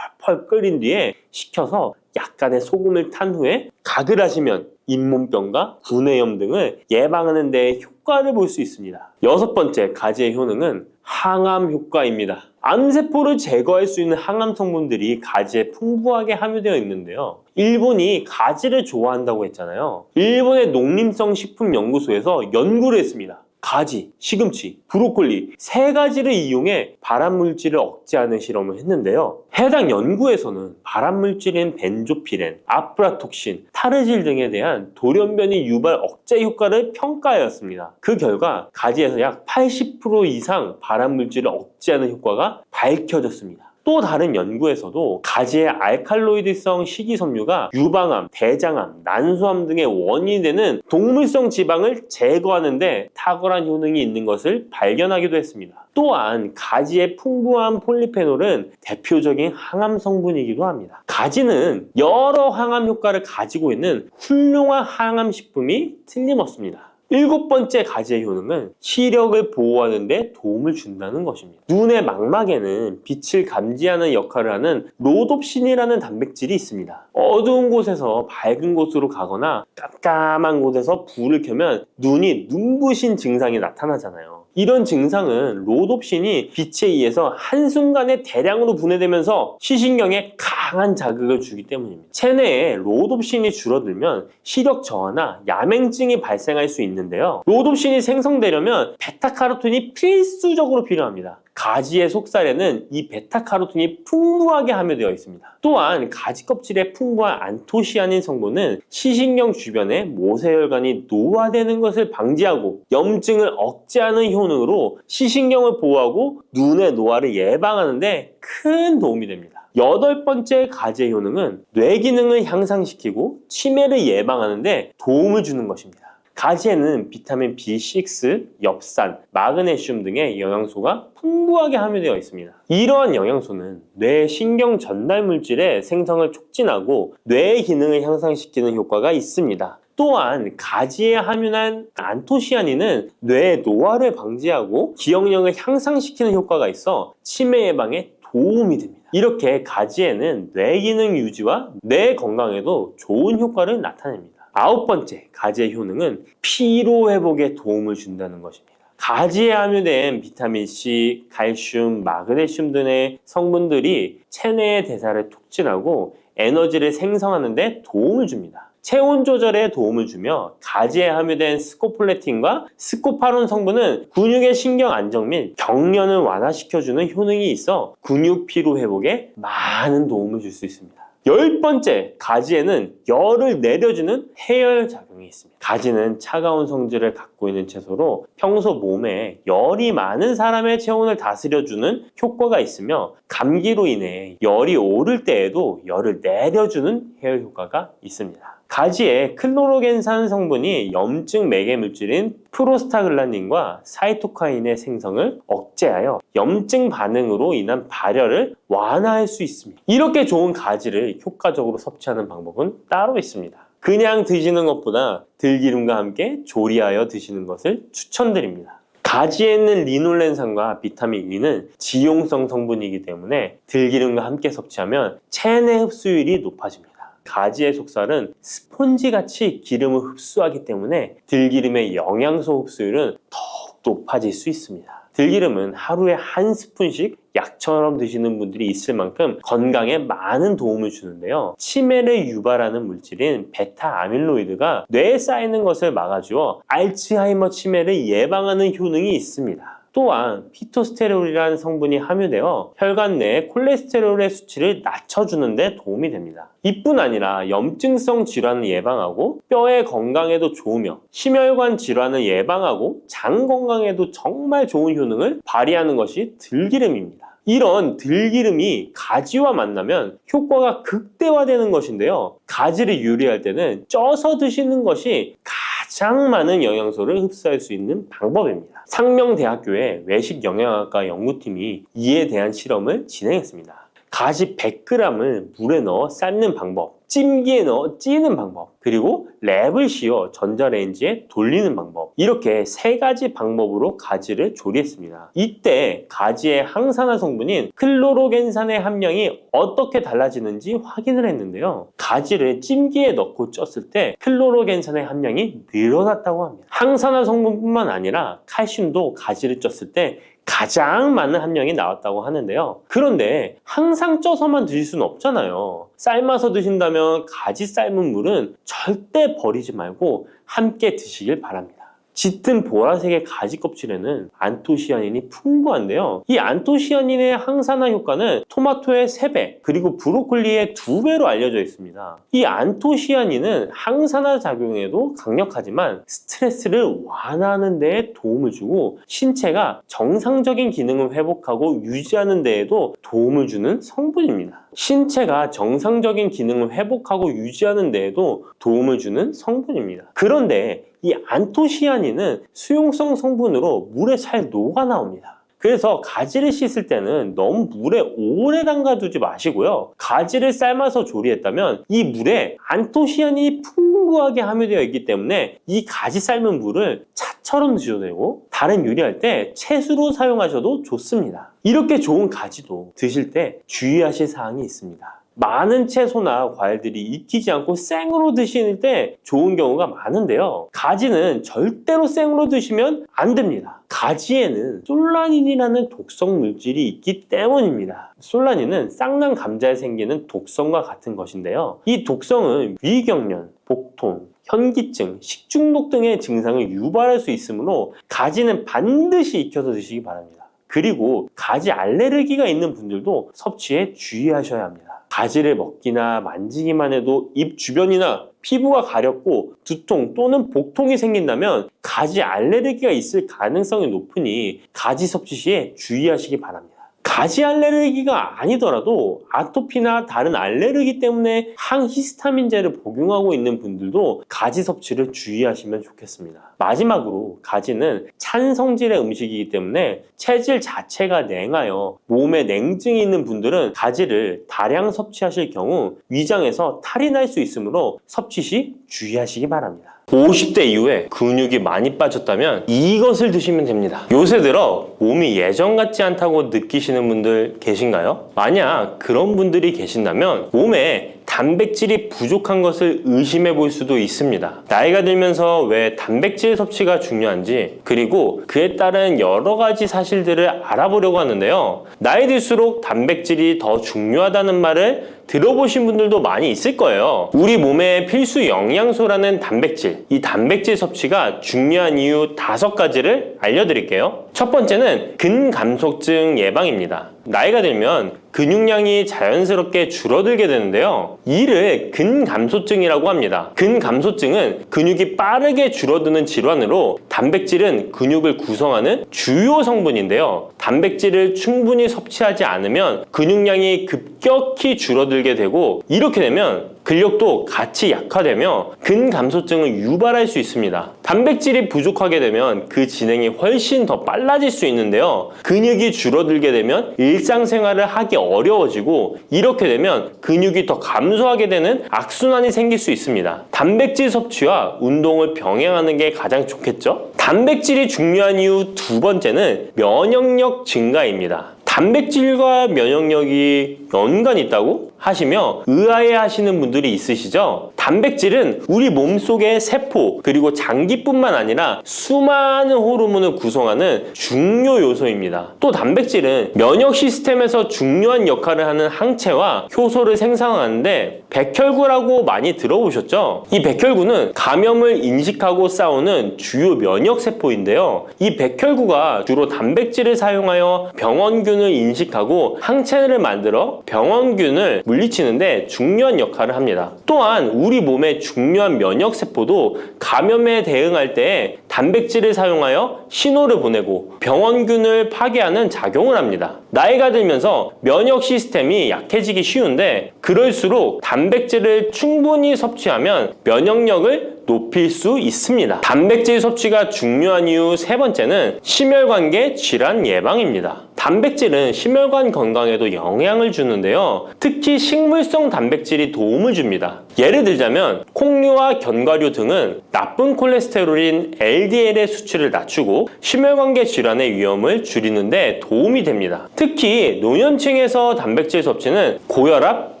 Speaker 1: 펄펄 끓인 뒤에 식혀서 약간의 소금을 탄 후에 가글 하시면 잇몸병과 구내염 등을 예방하는 데 효과를 볼 수 있습니다. 여섯 번째 가지의 효능은 항암 효과입니다. 암세포를 제거할 수 있는 항암 성분들이 가지에 풍부하게 함유되어 있는데요. 일본이 가지를 좋아한다고 했잖아요. 일본의 농림성식품연구소에서 연구를 했습니다. 가지, 시금치, 브로콜리 세 가지를 이용해 발암물질을 억제하는 실험을 했는데요. 해당 연구에서는 발암물질인 벤조피렌, 아프라톡신, 타르질 등에 대한 돌연변이 유발 억제 효과를 평가하였습니다. 그 결과 가지에서 약 80% 이상 발암물질을 억제하는 효과가 밝혀졌습니다. 또 다른 연구에서도 가지의 알칼로이드성 식이섬유가 유방암, 대장암, 난소암 등의 원인이 되는 동물성 지방을 제거하는 데 탁월한 효능이 있는 것을 발견하기도 했습니다. 또한 가지의 풍부한 폴리페놀은 대표적인 항암 성분이기도 합니다. 가지는 여러 항암 효과를 가지고 있는 훌륭한 항암 식품이 틀림없습니다. 일곱 번째 가지의 효능은 시력을 보호하는 데 도움을 준다는 것입니다. 눈의 망막에는 빛을 감지하는 역할을 하는 로놉신이라는 단백질이 있습니다. 어두운 곳에서 밝은 곳으로 가거나 깜깜한 곳에서 불을 켜면 눈이 눈부신 증상이 나타나잖아요. 이런 증상은 로놉신이 빛에 의해서 한순간에 대량으로 분해되면서 시신경에 강한 자극을 주기 때문입니다. 체내에 로놉신이 줄어들면 시력 저하나 야맹증이 발생할 수 있는데요. 로놉신이 생성되려면 베타카로틴이 필수적으로 필요합니다. 가지의 속살에는 이 베타카로틴이 풍부하게 함유되어 있습니다. 또한 가지 껍질에 풍부한 안토시아닌 성분은 시신경 주변에 모세혈관이 노화되는 것을 방지하고 염증을 억제하는 효능으로 시신경을 보호하고 눈의 노화를 예방하는 데 큰 도움이 됩니다. 8번째 가지의 효능은 뇌 기능을 향상시키고 치매를 예방하는 데 도움을 주는 것입니다. 가지에는 비타민 B6, 엽산, 마그네슘 등의 영양소가 풍부하게 함유되어 있습니다. 이러한 영양소는 뇌 신경 전달 물질의 생성을 촉진하고 뇌의 기능을 향상시키는 효과가 있습니다. 또한 가지에 함유한 안토시아닌은 뇌의 노화를 방지하고 기억력을 향상시키는 효과가 있어 치매 예방에 도움이 됩니다. 이렇게 가지에는 뇌 기능 유지와 뇌 건강에도 좋은 효과를 나타냅니다. 9번째 가지의 효능은 피로 회복에 도움을 준다는 것입니다. 가지에 함유된 비타민C, 칼슘, 마그네슘 등의 성분들이 체내의 대사를 촉진하고 에너지를 생성하는 데 도움을 줍니다. 체온 조절에 도움을 주며 가지에 함유된 스코폴레틴과 스코파론 성분은 근육의 신경 안정 및 경련을 완화시켜주는 효능이 있어 근육 피로 회복에 많은 도움을 줄 수 있습니다. 10번째, 가지에는 열을 내려주는 해열 작용이 있습니다. 가지는 차가운 성질을 갖고 있는 채소로 평소 몸에 열이 많은 사람의 체온을 다스려주는 효과가 있으며 감기로 인해 열이 오를 때에도 열을 내려주는 해열 효과가 있습니다. 가지에 클로로겐산 성분이 염증 매개 물질인 프로스타글란딘과 사이토카인의 생성을 억제하여 염증 반응으로 인한 발열을 완화할 수 있습니다. 이렇게 좋은 가지를 효과적으로 섭취하는 방법은 따로 있습니다. 그냥 드시는 것보다 들기름과 함께 조리하여 드시는 것을 추천드립니다. 가지에 있는 리놀렌산과 비타민 E는 지용성 성분이기 때문에 들기름과 함께 섭취하면 체내 흡수율이 높아집니다. 가지의 속살은 스폰지같이 기름을 흡수하기 때문에 들기름의 영양소 흡수율은 더욱 높아질 수 있습니다. 들기름은 하루에 한 스푼씩 약처럼 드시는 분들이 있을 만큼 건강에 많은 도움을 주는데요. 치매를 유발하는 물질인 베타 아밀로이드가 뇌에 쌓이는 것을 막아주어 알츠하이머 치매를 예방하는 효능이 있습니다. 또한 피토스테롤이라는 성분이 함유되어 혈관 내 콜레스테롤의 수치를 낮춰주는 데 도움이 됩니다. 이뿐 아니라 염증성 질환을 예방하고 뼈의 건강에도 좋으며 심혈관 질환을 예방하고 장 건강에도 정말 좋은 효능을 발휘하는 것이 들기름입니다. 이런 들기름이 가지와 만나면 효과가 극대화되는 것인데요. 가지를 요리할 때는 쪄서 드시는 것이 가장 많은 영양소를 흡수할 수 있는 방법입니다. 상명대학교의 외식영양학과 연구팀이 이에 대한 실험을 진행했습니다. 가지 100g을 물에 넣어 삶는 방법, 찜기에 넣어 찌는 방법, 그리고 랩을 씌워 전자레인지에 돌리는 방법, 이렇게 3가지 방법으로 가지를 조리했습니다. 이때 가지의 항산화 성분인 클로로겐산의 함량이 어떻게 달라지는지 확인을 했는데요. 가지를 찜기에 넣고 쪘을 때 클로로겐산의 함량이 늘어났다고 합니다. 항산화 성분뿐만 아니라 칼슘도 가지를 쪘을 때 가장 많은 함량이 나왔다고 하는데요. 그런데 항상 쪄서만 드실 수는 없잖아요. 삶아서 드신다면 가지 삶은 물은 절대 버리지 말고 함께 드시길 바랍니다. 짙은 보라색의 가지 껍질에는 안토시아닌이 풍부한데요. 이 안토시아닌의 항산화 효과는 토마토의 3배, 그리고 브로콜리의 2배로 알려져 있습니다. 이 안토시아닌은 항산화 작용에도 강력하지만 스트레스를 완화하는 데에 도움을 주고 신체가 정상적인 기능을 회복하고 유지하는 데에도 도움을 주는 성분입니다. 신체가 정상적인 기능을 회복하고 유지하는 데에도 도움을 주는 성분입니다. 그런데 이 안토시아닌은 수용성 성분으로 물에 잘 녹아 나옵니다. 그래서 가지를 씻을 때는 너무 물에 오래 담가두지 마시고요. 가지를 삶아서 조리했다면 이 물에 안토시아닌이 풍부하게 함유되어 있기 때문에 이 가지 삶은 물을 차처럼 드셔도 되고 다른 요리할 때 채수로 사용하셔도 좋습니다. 이렇게 좋은 가지도 드실 때 주의하실 사항이 있습니다. 많은 채소나 과일들이 익히지 않고 생으로 드시는 때 좋은 경우가 많은데요. 가지는 절대로 생으로 드시면 안 됩니다. 가지에는 솔라닌이라는 독성 물질이 있기 때문입니다. 솔라닌은 쌍난 감자에 생기는 독성과 같은 것인데요. 이 독성은 위경련, 복통, 현기증, 식중독 등의 증상을 유발할 수 있으므로 가지는 반드시 익혀서 드시기 바랍니다. 그리고 가지 알레르기가 있는 분들도 섭취에 주의하셔야 합니다. 가지를 먹기나 만지기만 해도 입 주변이나 피부가 가렵고 두통 또는 복통이 생긴다면 가지 알레르기가 있을 가능성이 높으니 가지 섭취 시에 주의하시기 바랍니다. 가지 알레르기가 아니더라도 아토피나 다른 알레르기 때문에 항히스타민제를 복용하고 있는 분들도 가지 섭취를 주의하시면 좋겠습니다. 마지막으로 가지는 찬 성질의 음식이기 때문에 체질 자체가 냉하여 몸에 냉증이 있는 분들은 가지를 다량 섭취하실 경우 위장에서 탈이 날 수 있으므로 섭취 시 주의하시기 바랍니다. 50대 이후에 근육이 많이 빠졌다면 이것을 드시면 됩니다. 요새 들어 몸이 예전 같지 않다고 느끼시는 분들 계신가요? 만약 그런 분들이 계신다면 몸에 단백질이 부족한 것을 의심해 볼 수도 있습니다. 나이가 들면서 왜 단백질 섭취가 중요한지 그리고 그에 따른 여러 가지 사실들을 알아보려고 하는데요. 나이 들수록 단백질이 더 중요하다는 말을 들어보신 분들도 많이 있을 거예요. 우리 몸의 필수 영양소라는 단백질, 이 단백질 섭취가 중요한 이유 5가지를 알려드릴게요. 첫 번째는 근감소증 예방입니다. 나이가 들면 근육량이 자연스럽게 줄어들게 되는데요. 이를 근감소증이라고 합니다. 근감소증은 근육이 빠르게 줄어드는 질환으로 단백질은 근육을 구성하는 주요 성분인데요. 단백질을 충분히 섭취하지 않으면 근육량이 급격히 줄어들게 되고 이렇게 되면 근력도 같이 약화되며 근감소증을 유발할 수 있습니다. 단백질이 부족하게 되면 그 진행이 훨씬 더 빨라질 수 있는데요. 근육이 줄어들게 되면 일상생활을 하기 어려워지고 이렇게 되면 근육이 더 감소하게 되는 악순환이 생길 수 있습니다. 단백질 섭취와 운동을 병행하는 게 가장 좋겠죠? 단백질이 중요한 이유 2번째는 면역력 증가입니다. 단백질과 면역력이 연관이 있다고 하시며 의아해 하시는 분들이 있으시죠? 단백질은 우리 몸속의 세포 그리고 장기뿐만 아니라 수많은 호르몬을 구성하는 중요 요소입니다. 또 단백질은 면역 시스템에서 중요한 역할을 하는 항체와 효소를 생성하는데 백혈구라고 많이 들어보셨죠? 이 백혈구는 감염을 인식하고 싸우는 주요 면역 세포인데요. 이 백혈구가 주로 단백질을 사용하여 병원균을 인식하고 항체를 만들어 병원균을 물리치는데 중요한 역할을 합니다. 또한 우리 몸의 중요한 면역세포도 감염에 대응할 때 단백질을 사용하여 신호를 보내고 병원균을 파괴하는 작용을 합니다. 나이가 들면서 면역 시스템이 약해지기 쉬운데 그럴수록 단백질을 충분히 섭취하면 면역력을 높일 수 있습니다. 단백질 섭취가 중요한 이유 3번째는 심혈관계 질환 예방입니다. 단백질은 심혈관 건강에도 영향을 주는데요. 특히 식물성 단백질이 도움을 줍니다. 예를 들자면 콩류와 견과류 등은 나쁜 콜레스테롤인 LDL의 수치를 낮추고 심혈관계 질환의 위험을 줄이는데 도움이 됩니다. 특히 노년층에서 단백질 섭취는 고혈압,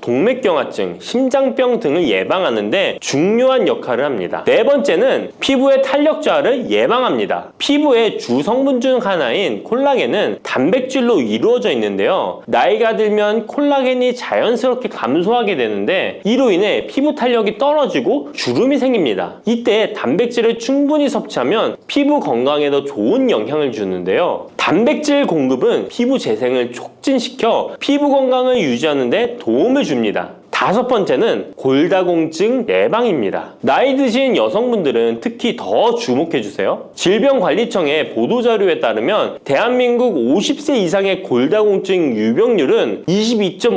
Speaker 1: 동맥경화증, 심장병 등을 예방하는 데 중요한 역할을 합니다. 4번째는 피부의 탄력 저하를 예방합니다. 피부의 주 성분 중 하나인 콜라겐은 단백질로 이루어져 있는데요. 나이가 들면 콜라겐이 자연스럽게 감소하게 되는데 이로 인해 피부 탄력이 떨어지고 주름이 생깁니다. 이때 단백질을 충분히 섭취하면 피부 건강에도 좋은 영향을 주는데요. 단백질 공급은 피부 재생을 촉진시켜 피부 건강을 유지하는 데 도움을 줍니다. 5번째는 골다공증 예방입니다. 나이 드신 여성분들은 특히 더 주목해주세요. 질병관리청의 보도자료에 따르면 대한민국 50세 이상의 골다공증 유병률은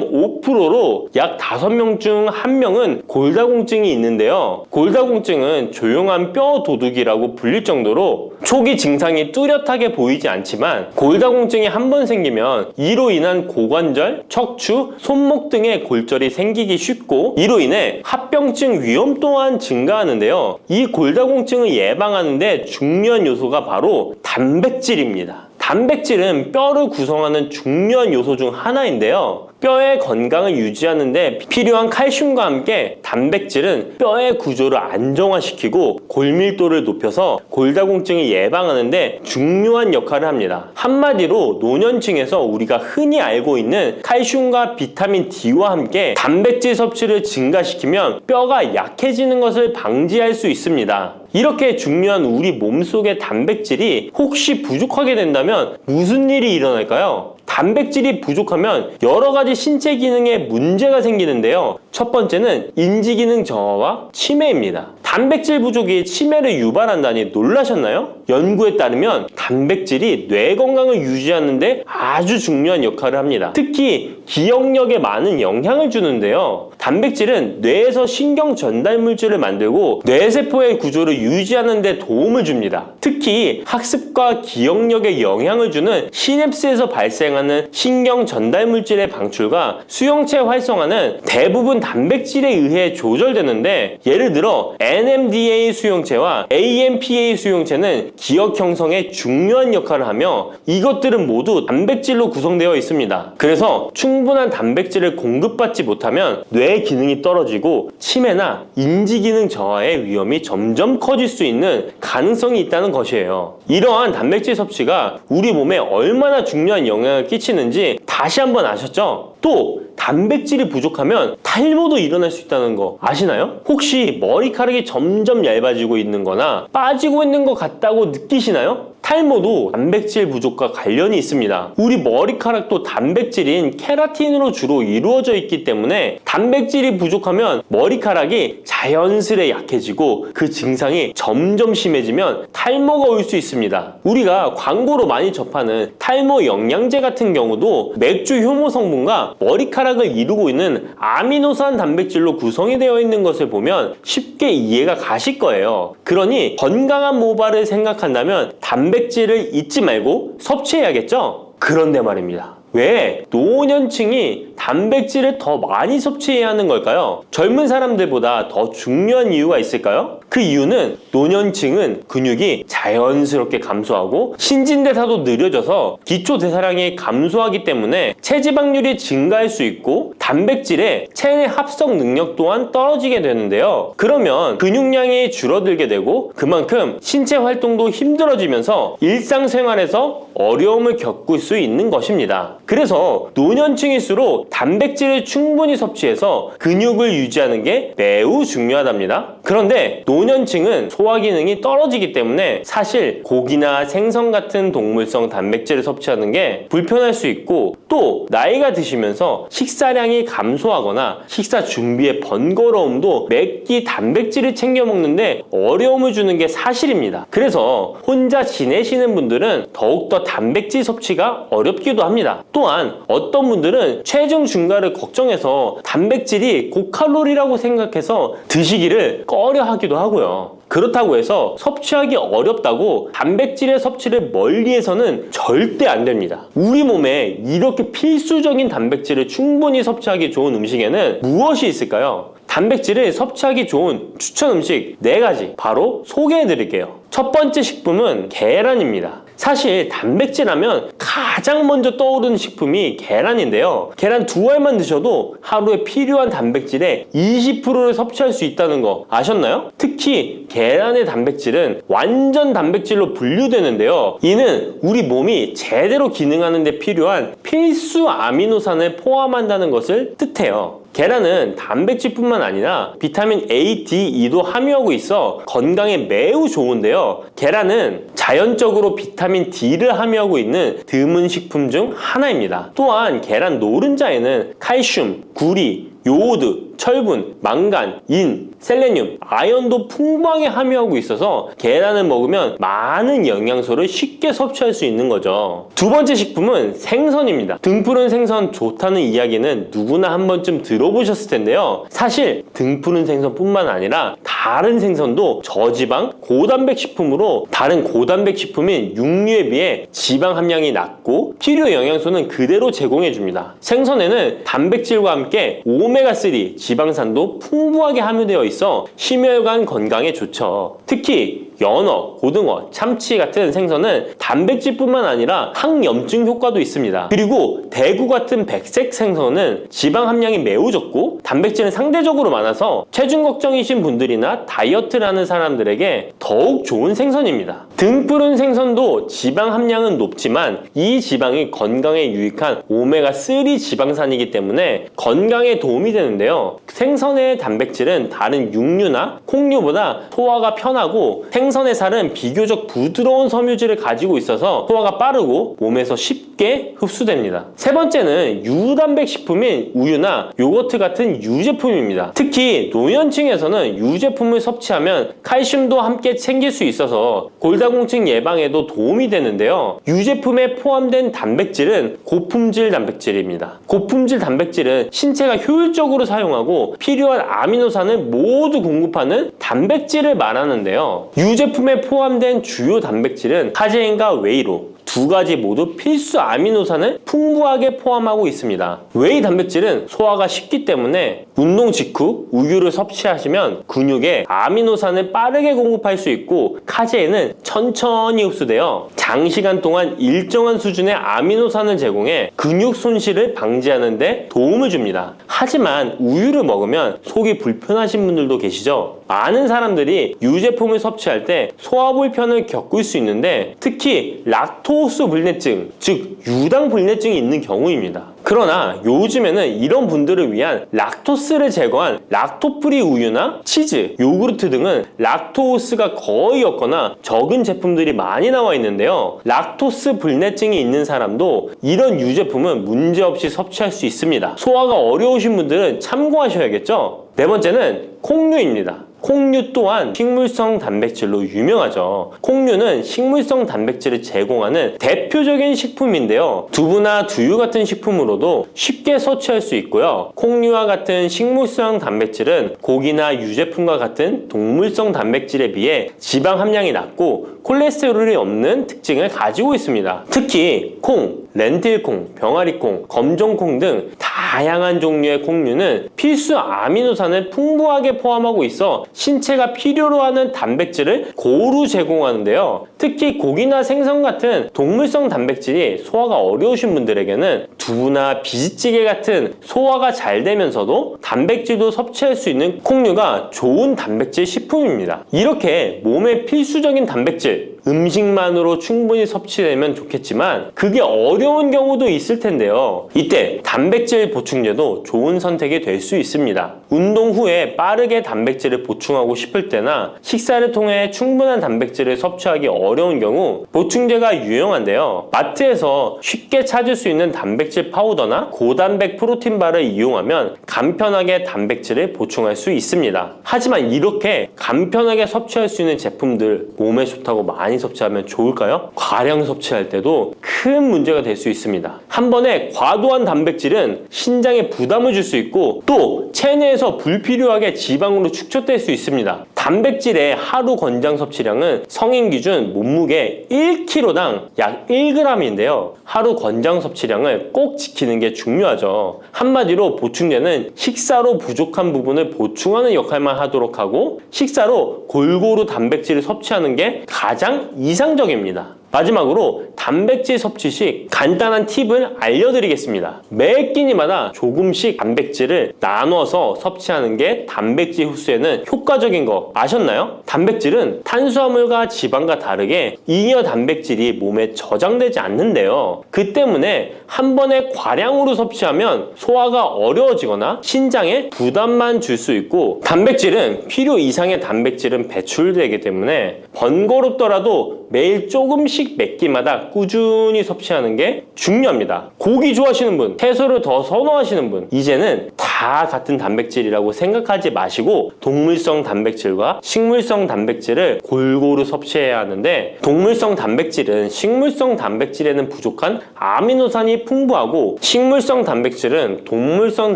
Speaker 1: 22.5%로 약 5명 중 1명은 골다공증이 있는데요. 골다공증은 조용한 뼈 도둑이라고 불릴 정도로 초기 증상이 뚜렷하게 보이지 않지만 골다공증이 한 번 생기면 이로 인한 고관절, 척추, 손목 등의 골절이 생기기 쉽고 이로 인해 합병증 위험 또한 증가하는데요. 이 골다공증을 예방하는 데 중요한 요소가 바로 단백질입니다. 단백질은 뼈를 구성하는 중요한 요소 중 하나인데요. 뼈의 건강을 유지하는 데 필요한 칼슘과 함께 단백질은 뼈의 구조를 안정화시키고 골밀도를 높여서 골다공증을 예방하는 데 중요한 역할을 합니다. 한마디로 노년층에서 우리가 흔히 알고 있는 칼슘과 비타민 D와 함께 단백질 섭취를 증가시키면 뼈가 약해지는 것을 방지할 수 있습니다. 이렇게 중요한 우리 몸속의 단백질이 혹시 부족하게 된다면 무슨 일이 일어날까요? 단백질이 부족하면 여러 가지 신체 기능에 문제가 생기는데요. 첫 번째는 인지 기능 저하와 치매입니다. 단백질 부족이 치매를 유발한다니 놀라셨나요? 연구에 따르면 단백질이 뇌 건강을 유지하는 데 아주 중요한 역할을 합니다. 특히 기억력에 많은 영향을 주는데요. 단백질은 뇌에서 신경 전달 물질을 만들고 뇌세포의 구조를 유지하는 데 도움을 줍니다. 특히 학습과 기억력에 영향을 주는 시냅스에서 발생하는 신경 전달 물질의 방출과 수용체 활성화는 대부분 단백질에 의해 조절되는데, 예를 들어 NMDA 수용체와 AMPA 수용체는 기억 형성에 중요한 역할을 하며 이것들은 모두 단백질로 구성되어 있습니다. 그래서 충분한 단백질을 공급받지 못하면 뇌 기능이 떨어지고 치매나 인지 기능 저하의 위험이 점점 커질 수 있는 가능성이 있다는 것이에요. 이러한 단백질 섭취가 우리 몸에 얼마나 중요한 영향을 끼치는지 다시 한번 아셨죠? 또 단백질이 부족하면 탈모도 일어날 수 있다는 거 아시나요? 혹시 머리카락이 점점 얇아지고 있는 거나 빠지고 있는 것 같다고 느끼시나요? 탈모도 단백질 부족과 관련이 있습니다. 우리 머리카락도 단백질인 케라틴으로 주로 이루어져 있기 때문에 단백질이 부족하면 머리카락이 자연스레 약해지고 그 증상이 점점 심해지면 탈모가 올 수 있습니다. 우리가 광고로 많이 접하는 탈모 영양제 같은 경우도 맥주 효모 성분과 머리카락을 이루고 있는 아미노산 단백질로 구성이 되어 있는 것을 보면 쉽게 이해가 가실 거예요. 그러니 건강한 모발을 생각한다면 단백질을 잊지 말고 섭취해야겠죠? 그런데 말입니다. 왜 노년층이 단백질을 더 많이 섭취해야 하는 걸까요? 젊은 사람들보다 더 중요한 이유가 있을까요? 그 이유는 노년층은 근육이 자연스럽게 감소하고 신진대사도 느려져서 기초대사량이 감소하기 때문에 체지방률이 증가할 수 있고 단백질의 체내 합성 능력 또한 떨어지게 되는데요. 그러면 근육량이 줄어들게 되고 그만큼 신체 활동도 힘들어지면서 일상생활에서 어려움을 겪을 수 있는 것입니다. 그래서 노년층일수록 단백질을 충분히 섭취해서 근육을 유지하는 게 매우 중요하답니다. 그런데 노년층은 소화 기능이 떨어지기 때문에 사실 고기나 생선 같은 동물성 단백질을 섭취하는 게 불편할 수 있고, 또 나이가 드시면서 식사량이 감소하거나 식사 준비의 번거로움도 매끼 단백질을 챙겨 먹는데 어려움을 주는 게 사실입니다. 그래서 혼자 지내시는 분들은 더욱더 단백질 섭취가 어렵기도 합니다. 또한 어떤 분들은 체중 증가를 걱정해서 단백질이 고칼로리라고 생각해서 드시기를 꺼려 하기도 하고요. 그렇다고 해서 섭취하기 어렵다고 단백질의 섭취를 멀리해서는 절대 안 됩니다. 우리 몸에 이렇게 필수적인 단백질을 충분히 섭취하기 좋은 음식에는 무엇이 있을까요? 단백질을 섭취하기 좋은 추천 음식 4가지 바로 소개해 드릴게요. 첫 번째 식품은 계란입니다. 사실 단백질 하면 가장 먼저 떠오르는 식품이 계란인데요. 계란 2알만 드셔도 하루에 필요한 단백질의 20%를 섭취할 수 있다는 거 아셨나요? 특히 계란의 단백질은 완전 단백질로 분류되는데요. 이는 우리 몸이 제대로 기능하는 데 필요한 필수 아미노산을 포함한다는 것을 뜻해요. 계란은 단백질뿐만 아니라 비타민 A, D, E도 함유하고 있어 건강에 매우 좋은데요. 계란은 자연적으로 비타민 D를 함유하고 있는 드문 식품 중 하나입니다. 또한 계란 노른자에는 칼슘, 구리, 요오드, 철분, 망간, 인, 셀레늄, 아연도 풍부하게 함유하고 있어서 계란을 먹으면 많은 영양소를 쉽게 섭취할 수 있는 거죠. 두 번째 식품은 생선입니다. 등푸른 생선 좋다는 이야기는 누구나 한 번쯤 들어보셨을 텐데요. 사실 등푸른 생선뿐만 아니라 다른 생선도 저지방, 고단백 식품으로 다른 고단백 식품인 육류에 비해 지방 함량이 낮고 필요 영양소는 그대로 제공해줍니다. 생선에는 단백질과 함께 오메가3, 지방산도 풍부하게 함유되어 있어 심혈관 건강에 좋죠. 특히 연어, 고등어, 참치 같은 생선은 단백질뿐만 아니라 항염증 효과도 있습니다. 그리고 대구 같은 백색 생선은 지방 함량이 매우 적고 단백질은 상대적으로 많아서 체중 걱정이신 분들이나 다이어트를 하는 사람들에게 더욱 좋은 생선입니다. 등푸른 생선도 지방 함량은 높지만 이 지방이 건강에 유익한 오메가3 지방산이기 때문에 건강에 도움이 되는데요. 생선의 단백질은 다른 육류나 콩류보다 소화가 편하고 생선의 살은 비교적 부드러운 섬유질을 가지고 있어서 소화가 빠르고 몸에서 쉽게 흡수됩니다. 세 번째는 유단백 식품인 우유나 요거트 같은 유제품입니다. 특히 노년층에서는 유제품을 섭취하면 칼슘도 함께 챙길 수 있어서 골다공증 예방에도 도움이 되는데요. 유제품에 포함된 단백질은 고품질 단백질입니다. 고품질 단백질은 신체가 효율적으로 사용하고 필요한 아미노산을 모두 공급하는 단백질을 말하는데요. 유제품에 포함된 주요 단백질은 카제인과 웨이로 두 가지 모두 필수 아미노산을 풍부하게 포함하고 있습니다. 웨이 단백질은 소화가 쉽기 때문에 운동 직후 우유를 섭취하시면 근육에 아미노산을 빠르게 공급할 수 있고 카제인은 천천히 흡수되어 장시간 동안 일정한 수준의 아미노산을 제공해 근육 손실을 방지하는 데 도움을 줍니다. 하지만 우유를 먹으면 속이 불편하신 분들도 계시죠? 많은 사람들이 유제품을 섭취할 때 소화 불편을 겪을 수 있는데 특히 락토스 불내증, 즉 유당 불내증이 있는 경우입니다. 그러나 요즘에는 이런 분들을 위한 락토스를 제거한 락토프리 우유나 치즈, 요구르트 등은 락토스가 거의 없거나 적은 제품들이 많이 나와 있는데요. 락토스 불내증이 있는 사람도 이런 유제품은 문제없이 섭취할 수 있습니다. 소화가 어려우신 분들은 참고하셔야겠죠? 네 번째는 콩류입니다. 콩류 또한 식물성 단백질로 유명하죠. 콩류는 식물성 단백질을 제공하는 대표적인 식품인데요. 두부나 두유 같은 식품으로도 쉽게 섭취할 수 있고요. 콩류와 같은 식물성 단백질은 고기나 유제품과 같은 동물성 단백질에 비해 지방 함량이 낮고 콜레스테롤이 없는 특징을 가지고 있습니다. 특히 콩, 렌틸콩, 병아리콩, 검정콩 등 다양한 종류의 콩류는 필수 아미노산을 풍부하게 포함하고 있어 신체가 필요로 하는 단백질을 고루 제공하는데요. 특히 고기나 생선 같은 동물성 단백질이 소화가 어려우신 분들에게는 두부나 비지찌개 같은 소화가 잘 되면서도 단백질도 섭취할 수 있는 콩류가 좋은 단백질 식품입니다. 이렇게 몸에 필수적인 단백질, 음식만으로 충분히 섭취되면 좋겠지만 그게 어려운 경우도 있을 텐데요. 이때 단백질 보충제도 좋은 선택이 될 수 있습니다. 운동 후에 빠르게 단백질을 보충하고 싶을 때나 식사를 통해 충분한 단백질을 섭취하기 어려운 경우 보충제가 유용한데요. 마트에서 쉽게 찾을 수 있는 단백질 파우더나 고단백 프로틴바를 이용하면 간편하게 단백질을 보충할 수 있습니다. 하지만 이렇게 간편하게 섭취할 수 있는 제품들 몸에 좋다고 많이 섭취하면 좋을까요? 과량 섭취할 때도 큰 문제가 될 수 있습니다. 한 번에 과도한 단백질은 신장에 부담을 줄 수 있고 또 체내에서 불필요하게 지방으로 축적될 수 있습니다. 단백질의 하루 권장 섭취량은 성인 기준 몸무게 1kg당 약 1g인데요. 하루 권장 섭취량을 꼭 지키는 게 중요하죠. 한마디로 보충제는 식사로 부족한 부분을 보충하는 역할만 하도록 하고 식사로 골고루 단백질을 섭취하는 게 가장 이상적입니다. 마지막으로 단백질 섭취 시 간단한 팁을 알려드리겠습니다. 매 끼니마다 조금씩 단백질을 나눠서 섭취하는 게 단백질 흡수에는 효과적인 거 아셨나요? 단백질은 탄수화물과 지방과 다르게 잉여 단백질이 몸에 저장되지 않는데요. 그 때문에 한 번에 과량으로 섭취하면 소화가 어려워지거나 신장에 부담만 줄 수 있고 단백질은 필요 이상의 단백질은 배출되기 때문에 번거롭더라도 매일 조금씩 몇 끼마다 꾸준히 섭취하는 게 중요합니다. 고기 좋아하시는 분, 채소를 더 선호하시는 분, 이제는 다 같은 단백질이라고 생각하지 마시고 동물성 단백질과 식물성 단백질을 골고루 섭취해야 하는데 동물성 단백질은 식물성 단백질에는 부족한 아미노산이 풍부하고 식물성 단백질은 동물성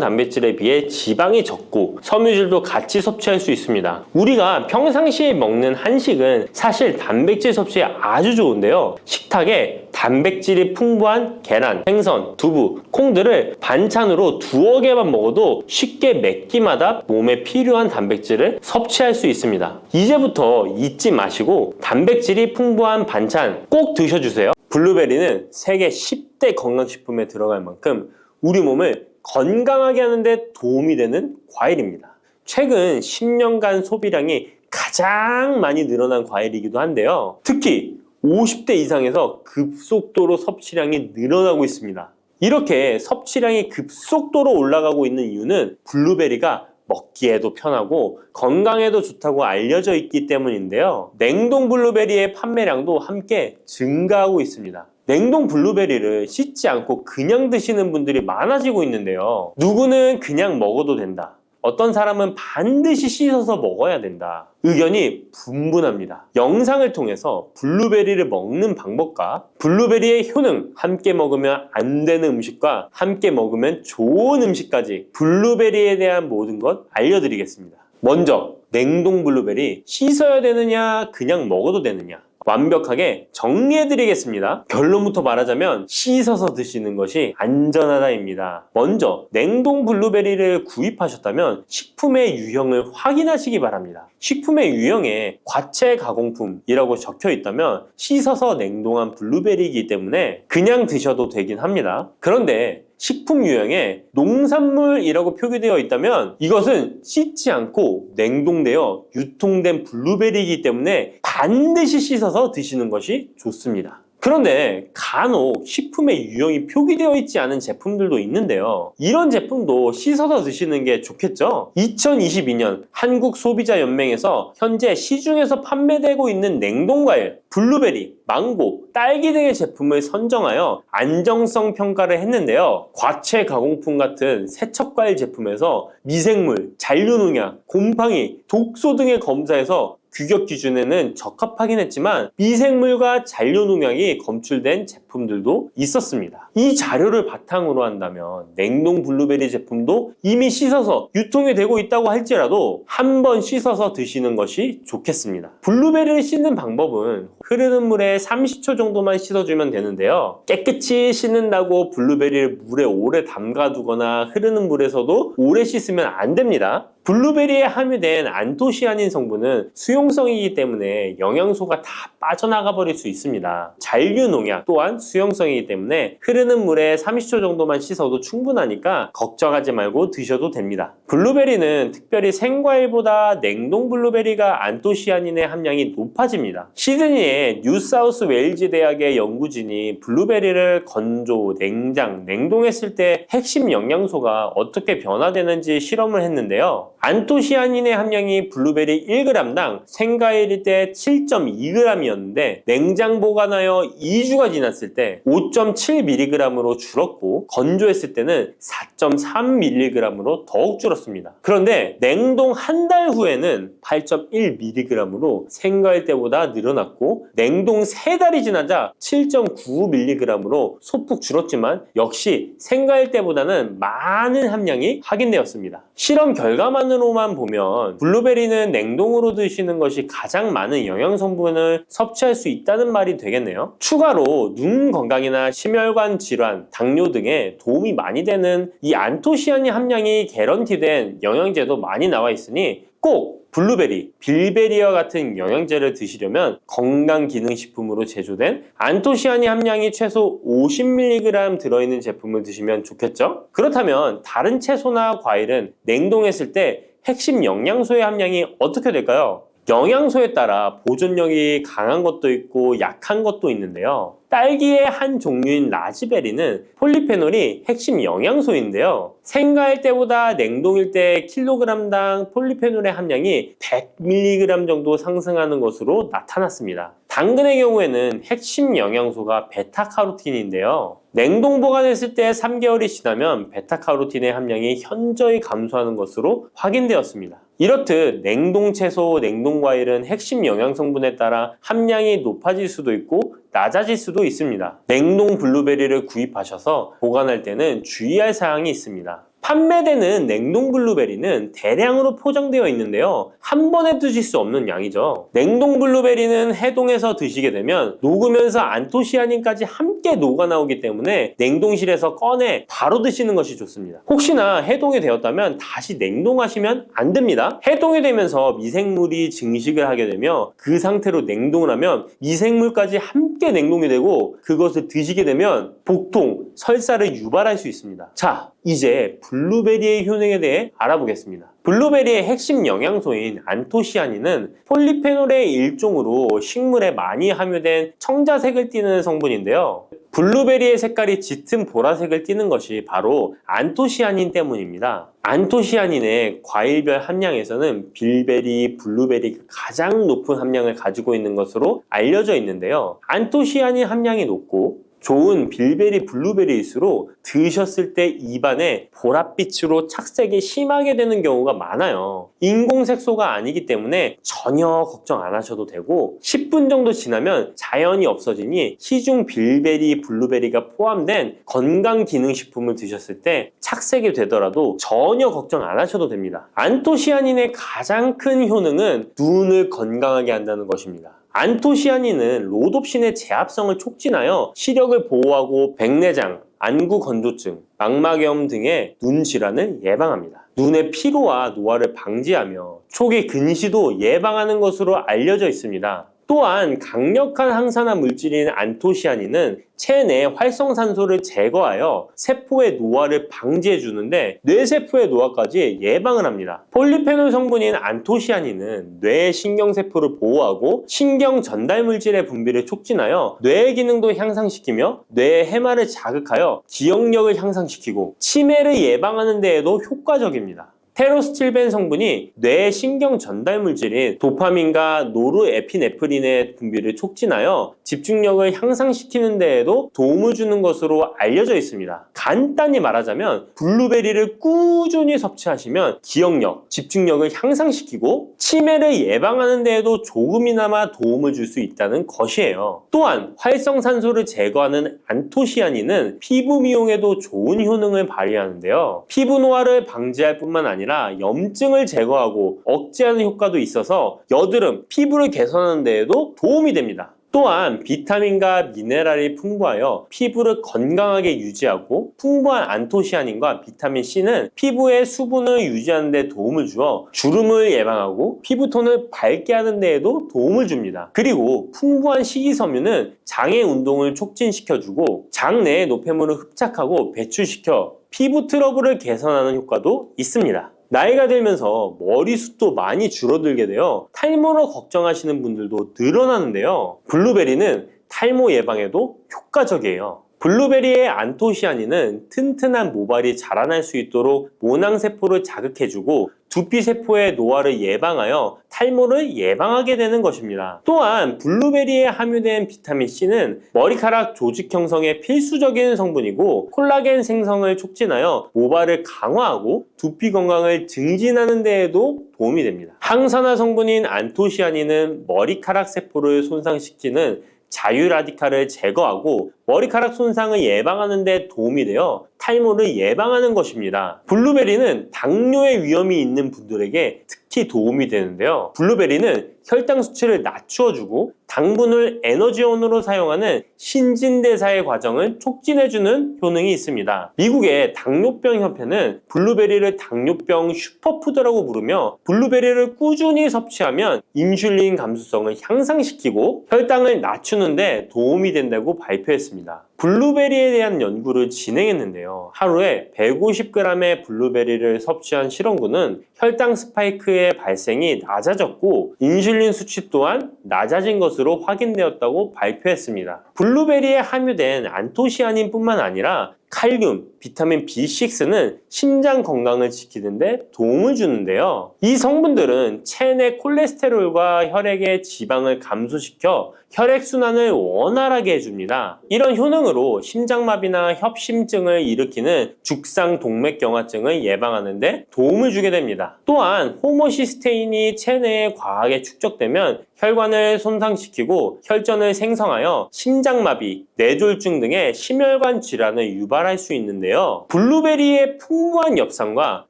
Speaker 1: 단백질에 비해 지방이 적고 섬유질도 같이 섭취할 수 있습니다. 우리가 평상시에 먹는 한식은 사실 단백질 섭취에 아주 좋은데요. 식탁에 단백질이 풍부한 계란, 생선, 두부, 콩들을 반찬으로 두어 개만 먹어도 쉽게 몇 끼마다 몸에 필요한 단백질을 섭취할 수 있습니다. 이제부터 잊지 마시고 단백질이 풍부한 반찬 꼭 드셔주세요. 블루베리는 세계 10대 건강식품에 들어갈 만큼 우리 몸을 건강하게 하는데 도움이 되는 과일입니다. 최근 10년간 소비량이 가장 많이 늘어난 과일이기도 한데요. 특히 50대 이상에서 급속도로 섭취량이 늘어나고 있습니다. 이렇게 섭취량이 급속도로 올라가고 있는 이유는 블루베리가 먹기에도 편하고 건강에도 좋다고 알려져 있기 때문인데요. 냉동 블루베리의 판매량도 함께 증가하고 있습니다. 냉동 블루베리를 씻지 않고 그냥 드시는 분들이 많아지고 있는데요. 누구는 그냥 먹어도 된다. 어떤 사람은 반드시 씻어서 먹어야 된다. 의견이 분분합니다. 영상을 통해서 블루베리를 먹는 방법과 블루베리의 효능, 함께 먹으면 안 되는 음식과 함께 먹으면 좋은 음식까지 블루베리에 대한 모든 것 알려드리겠습니다. 먼저 냉동 블루베리 씻어야 되느냐 그냥 먹어도 되느냐 완벽하게 정리해드리겠습니다. 결론부터 말하자면 씻어서 드시는 것이 안전하다입니다. 먼저 냉동 블루베리를 구입하셨다면 식품의 유형을 확인하시기 바랍니다. 식품의 유형에 과체 가공품이라고 적혀 있다면 씻어서 냉동한 블루베리이기 때문에 그냥 드셔도 되긴 합니다. 그런데 식품 유형에 농산물이라고 표기되어 있다면 이것은 씻지 않고 냉동되어 유통된 블루베리이기 때문에 반드시 씻어서 드시는 것이 좋습니다. 그런데 간혹 식품의 유형이 표기되어 있지 않은 제품들도 있는데요. 이런 제품도 씻어서 드시는 게 좋겠죠? 2022년 한국소비자연맹에서 현재 시중에서 판매되고 있는 냉동과일, 블루베리, 망고, 딸기 등의 제품을 선정하여 안정성 평가를 했는데요. 과체 가공품 같은 세척과일 제품에서 미생물, 잔류농약, 곰팡이, 독소 등의 검사에서 규격 기준에는 적합하긴 했지만 미생물과 잔류농약이 검출된 제품들도 있었습니다. 이 자료를 바탕으로 한다면 냉동 블루베리 제품도 이미 씻어서 유통이 되고 있다고 할지라도 한번 씻어서 드시는 것이 좋겠습니다. 블루베리를 씻는 방법은 흐르는 물에 30초 정도만 씻어주면 되는데요. 깨끗이 씻는다고 블루베리를 물에 오래 담가두거나 흐르는 물에서도 오래 씻으면 안 됩니다. 블루베리에 함유된 안토시아닌 성분은 수용성이기 때문에 영양소가 다 빠져나가 버릴 수 있습니다. 잔류농약 또한 수용성이기 때문에 흐르는 물에 30초 정도만 씻어도 충분하니까 걱정하지 말고 드셔도 됩니다. 블루베리는 특별히 생과일보다 냉동 블루베리가 안토시아닌의 함량이 높아집니다. 시드니의 뉴사우스 웨일즈 대학의 연구진이 블루베리를 건조, 냉장, 냉동했을 때 핵심 영양소가 어떻게 변화되는지 실험을 했는데요. 안토시아닌의 함량이 블루베리 1g당 생과일일 때 7.2g이었는데 냉장 보관하여 2주가 지났을 때 5.7mg으로 줄었고 건조했을 때는 4.3mg으로 더욱 줄었습니다. 그런데 냉동 한 달 후에는 8.1mg으로 생과일 때보다 늘어났고 냉동 3달이 지나자 7.9mg으로 소폭 줄었지만 역시 생과일 때보다는 많은 함량이 확인되었습니다. 실험 결과만으로만 보면 블루베리는 냉동으로 드시는 것이 가장 많은 영양 성분을 섭취할 수 있다는 말이 되겠네요. 추가로 눈 건강이나 심혈관 질환, 당뇨 등에 도움이 많이 되는 이 안토시아닌 함량이 개런티된 영양제도 많이 나와 있으니 꼭 블루베리, 빌베리와 같은 영양제를 드시려면 건강기능식품으로 제조된 안토시아닌 함량이 최소 50mg 들어있는 제품을 드시면 좋겠죠? 그렇다면 다른 채소나 과일은 냉동했을 때 핵심 영양소의 함량이 어떻게 될까요? 영양소에 따라 보존력이 강한 것도 있고 약한 것도 있는데요. 딸기의 한 종류인 라즈베리는 폴리페놀이 핵심 영양소인데요. 생과일 때보다 냉동일 때 킬로그램당 폴리페놀의 함량이 100mg 정도 상승하는 것으로 나타났습니다. 당근의 경우에는 핵심 영양소가 베타카로틴인데요. 냉동 보관했을 때 3개월이 지나면 베타카로틴의 함량이 현저히 감소하는 것으로 확인되었습니다. 이렇듯 냉동 채소, 냉동 과일은 핵심 영양 성분에 따라 함량이 높아질 수도 있고 낮아질 수도 있습니다. 냉동 블루베리를 구입하셔서 보관할 때는 주의할 사항이 있습니다. 판매되는 냉동 블루베리는 대량으로 포장되어 있는데요. 한 번에 드실 수 없는 양이죠. 냉동 블루베리는 해동해서 드시게 되면 녹으면서 안토시아닌까지 함께 녹아 나오기 때문에 냉동실에서 꺼내 바로 드시는 것이 좋습니다. 혹시나 해동이 되었다면 다시 냉동하시면 안 됩니다. 해동이 되면서 미생물이 증식을 하게 되며 그 상태로 냉동을 하면 미생물까지 함께 냉동이 되고 그것을 드시게 되면 복통, 설사를 유발할 수 있습니다. 자, 이제 블루베리의 효능에 대해 알아보겠습니다. 블루베리의 핵심 영양소인 안토시아닌은 폴리페놀의 일종으로 식물에 많이 함유된 청자색을 띠는 성분인데요. 블루베리의 색깔이 짙은 보라색을 띠는 것이 바로 안토시아닌 때문입니다. 안토시아닌의 과일별 함량에서는 빌베리, 블루베리가 가장 높은 함량을 가지고 있는 것으로 알려져 있는데요. 안토시아닌 함량이 높고 좋은 빌베리, 블루베리일수록 드셨을 때 입안에 보랏빛으로 착색이 심하게 되는 경우가 많아요. 인공색소가 아니기 때문에 전혀 걱정 안 하셔도 되고 10분 정도 지나면 자연히 없어지니 시중 빌베리, 블루베리가 포함된 건강기능식품을 드셨을 때 착색이 되더라도 전혀 걱정 안 하셔도 됩니다. 안토시아닌의 가장 큰 효능은 눈을 건강하게 한다는 것입니다. 안토시아닌은 로놉신의 제합성을 촉진하여 시력을 보호하고 백내장, 안구 건조증, 망막염 등의 눈 질환을 예방합니다. 눈의 피로와 노화를 방지하며 초기 근시도 예방하는 것으로 알려져 있습니다. 또한 강력한 항산화 물질인 안토시아닌은 체내 활성산소를 제거하여 세포의 노화를 방지해 주는데 뇌세포의 노화까지 예방을 합니다. 폴리페놀 성분인 안토시아닌은 뇌 신경세포를 보호하고 신경 전달 물질의 분비를 촉진하여 뇌의 기능도 향상시키며 뇌의 해마를 자극하여 기억력을 향상시키고 치매를 예방하는 데에도 효과적입니다. 테로스틸벤 성분이 뇌 신경 전달 물질인 도파민과 노르에피네프린의 분비를 촉진하여 집중력을 향상시키는 데에도 도움을 주는 것으로 알려져 있습니다. 간단히 말하자면 블루베리를 꾸준히 섭취하시면 기억력, 집중력을 향상시키고 치매를 예방하는 데에도 조금이나마 도움을 줄 수 있다는 것이에요. 또한 활성산소를 제거하는 안토시아닌은 피부 미용에도 좋은 효능을 발휘하는데요. 피부 노화를 방지할 뿐만 아니라 염증을 제거하고 억제하는 효과도 있어서 여드름, 피부를 개선하는 데에도 도움이 됩니다. 또한 비타민과 미네랄이 풍부하여 피부를 건강하게 유지하고 풍부한 안토시아닌과 비타민C는 피부의 수분을 유지하는 데 도움을 주어 주름을 예방하고 피부톤을 밝게 하는 데에도 도움을 줍니다. 그리고 풍부한 식이섬유는 장의 운동을 촉진시켜주고 장내의 노폐물을 흡착하고 배출시켜 피부 트러블을 개선하는 효과도 있습니다. 나이가 들면서 머리숱도 많이 줄어들게 되어 탈모로 걱정하시는 분들도 늘어나는데요. 블루베리는 탈모 예방에도 효과적이에요. 블루베리의 안토시아닌은 튼튼한 모발이 자라날 수 있도록 모낭세포를 자극해주고 두피세포의 노화를 예방하여 탈모를 예방하게 되는 것입니다. 또한 블루베리에 함유된 비타민C는 머리카락 조직 형성에 필수적인 성분이고 콜라겐 생성을 촉진하여 모발을 강화하고 두피 건강을 증진하는 데에도 도움이 됩니다. 항산화 성분인 안토시아닌은 머리카락 세포를 손상시키는 자유라디칼을 제거하고 머리카락 손상을 예방하는 데 도움이 되어 탈모를 예방하는 것입니다. 블루베리는 당뇨의 위험이 있는 분들에게 특히 도움이 되는데요. 블루베리는 혈당 수치를 낮추어주고 당분을 에너지원으로 사용하는 신진대사의 과정을 촉진해주는 효능이 있습니다. 미국의 당뇨병 협회는 블루베리를 당뇨병 슈퍼푸드라고 부르며 블루베리를 꾸준히 섭취하면 인슐린 감수성을 향상시키고 혈당을 낮추는 데 도움이 된다고 발표했습니다. 블루베리에 대한 연구를 진행했는데요. 하루에 150g의 블루베리를 섭취한 실험군은 혈당 스파이크의 발생이 낮아졌고 인슐린 수치 또한 낮아진 것으로 확인되었다고 발표했습니다. 블루베리에 함유된 안토시아닌 뿐만 아니라 칼륨, 비타민 B6는 심장 건강을 지키는 데 도움을 주는데요. 이 성분들은 체내 콜레스테롤과 혈액의 지방을 감소시켜 혈액순환을 원활하게 해줍니다. 이런 효능으로 심장마비나 협심증을 일으키는 죽상동맥경화증을 예방하는 데 도움을 주게 됩니다. 또한 호모시스테인이 체내에 과하게 축적되면 혈관을 손상시키고 혈전을 생성하여 심장마비, 뇌졸중 등의 심혈관 질환을 유발할 수 있는데요. 블루베리의 풍부한 엽산과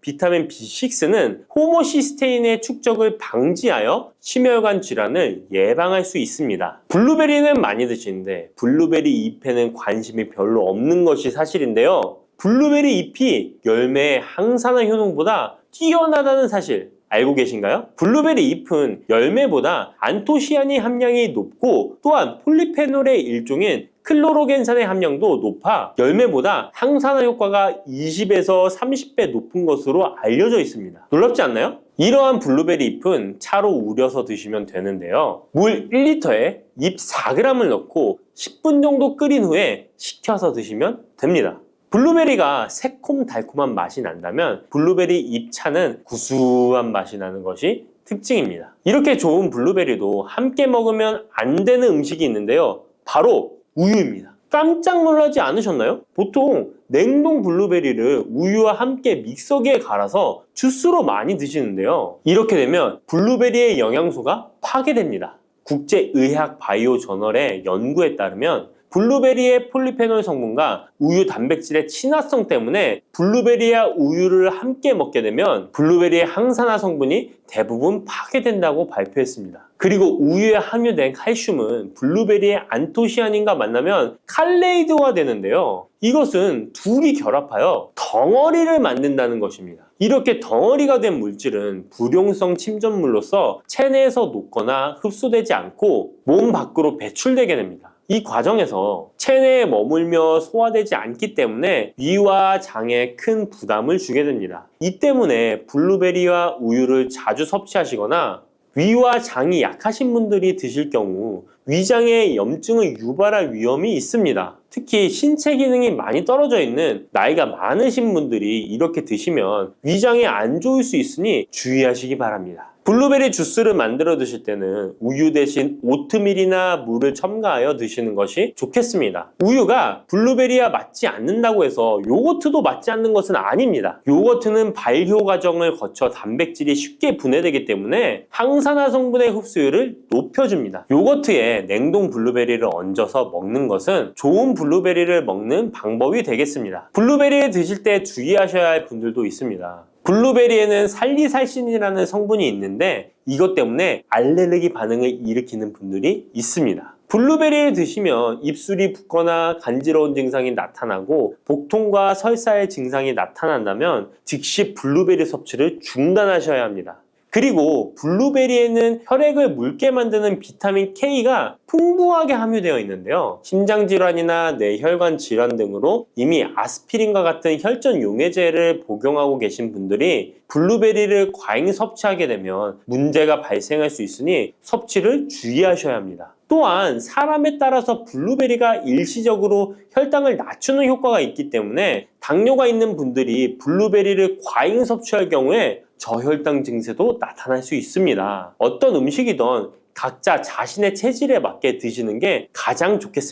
Speaker 1: 비타민 B6는 호모시스테인의 축적을 방지하여 심혈관 질환을 예방할 수 있습니다. 블루베리는 많이 드시는데 블루베리 잎에는 관심이 별로 없는 것이 사실인데요. 블루베리 잎이 열매의 항산화 효능보다 뛰어나다는 사실 알고 계신가요? 블루베리 잎은 열매보다 안토시아닌 함량이 높고 또한 폴리페놀의 일종인 클로로겐산의 함량도 높아 열매보다 항산화 효과가 20에서 30배 높은 것으로 알려져 있습니다. 놀랍지 않나요? 이러한 블루베리 잎은 차로 우려서 드시면 되는데요. 물 1리터에 잎 4g을 넣고 10분 정도 끓인 후에 식혀서 드시면 됩니다. 블루베리가 새콤달콤한 맛이 난다면 블루베리 잎차는 구수한 맛이 나는 것이 특징입니다. 이렇게 좋은 블루베리도 함께 먹으면 안 되는 음식이 있는데요. 바로 우유입니다. 깜짝 놀라지 않으셨나요? 보통 냉동 블루베리를 우유와 함께 믹서기에 갈아서 주스로 많이 드시는데요. 이렇게 되면 블루베리의 영양소가 파괴됩니다. 국제의학 바이오 저널의 연구에 따르면 블루베리의 폴리페놀 성분과 우유 단백질의 친화성 때문에 블루베리와 우유를 함께 먹게 되면 블루베리의 항산화 성분이 대부분 파괴된다고 발표했습니다. 그리고 우유에 함유된 칼슘은 블루베리의 안토시아닌과 만나면 칼레이드화 되는데요. 이것은 둘이 결합하여 덩어리를 만든다는 것입니다. 이렇게 덩어리가 된 물질은 불용성 침전물로서 체내에서 녹거나 흡수되지 않고 몸 밖으로 배출되게 됩니다. 이 과정에서 체내에 머물며 소화되지 않기 때문에 위와 장에 큰 부담을 주게 됩니다. 이 때문에 블루베리와 우유를 자주 섭취하시거나 위와 장이 약하신 분들이 드실 경우 위장에 염증을 유발할 위험이 있습니다. 특히 신체 기능이 많이 떨어져 있는 나이가 많으신 분들이 이렇게 드시면 위장에 안 좋을 수 있으니 주의하시기 바랍니다. 블루베리 주스를 만들어 드실 때는 우유 대신 오트밀이나 물을 첨가하여 드시는 것이 좋겠습니다. 우유가 블루베리와 맞지 않는다고 해서 요거트도 맞지 않는 것은 아닙니다. 요거트는 발효 과정을 거쳐 단백질이 쉽게 분해되기 때문에 항산화 성분의 흡수율을 높여줍니다. 요거트에 냉동 블루베리를 얹어서 먹는 것은 좋은 블루베리를 먹는 방법이 되겠습니다. 블루베리를 드실 때 주의하셔야 할 분들도 있습니다. 블루베리에는 살리살신이라는 성분이 있는데 이것 때문에 알레르기 반응을 일으키는 분들이 있습니다. 블루베리를 드시면 입술이 붓거나 간지러운 증상이 나타나고 복통과 설사의 증상이 나타난다면 즉시 블루베리 섭취를 중단하셔야 합니다. 그리고 블루베리에는 혈액을 묽게 만드는 비타민 K가 풍부하게 함유되어 있는데요. 심장질환이나 뇌혈관 질환 등으로 이미 아스피린과 같은 혈전 용해제를 복용하고 계신 분들이 블루베리를 과잉 섭취하게 되면 문제가 발생할 수 있으니 섭취를 주의하셔야 합니다. 또한 사람에 따라서 블루베리가 일시적으로 혈당을 낮추는 효과가 있기 때문에 당뇨가 있는 분들이 블루베리를 과잉 섭취할 경우에 저혈당 증세도 나타날 수 있습니다. 어떤 음식이든 각자 자신의 체질에 맞게 드시는 게 가장 좋겠습니다.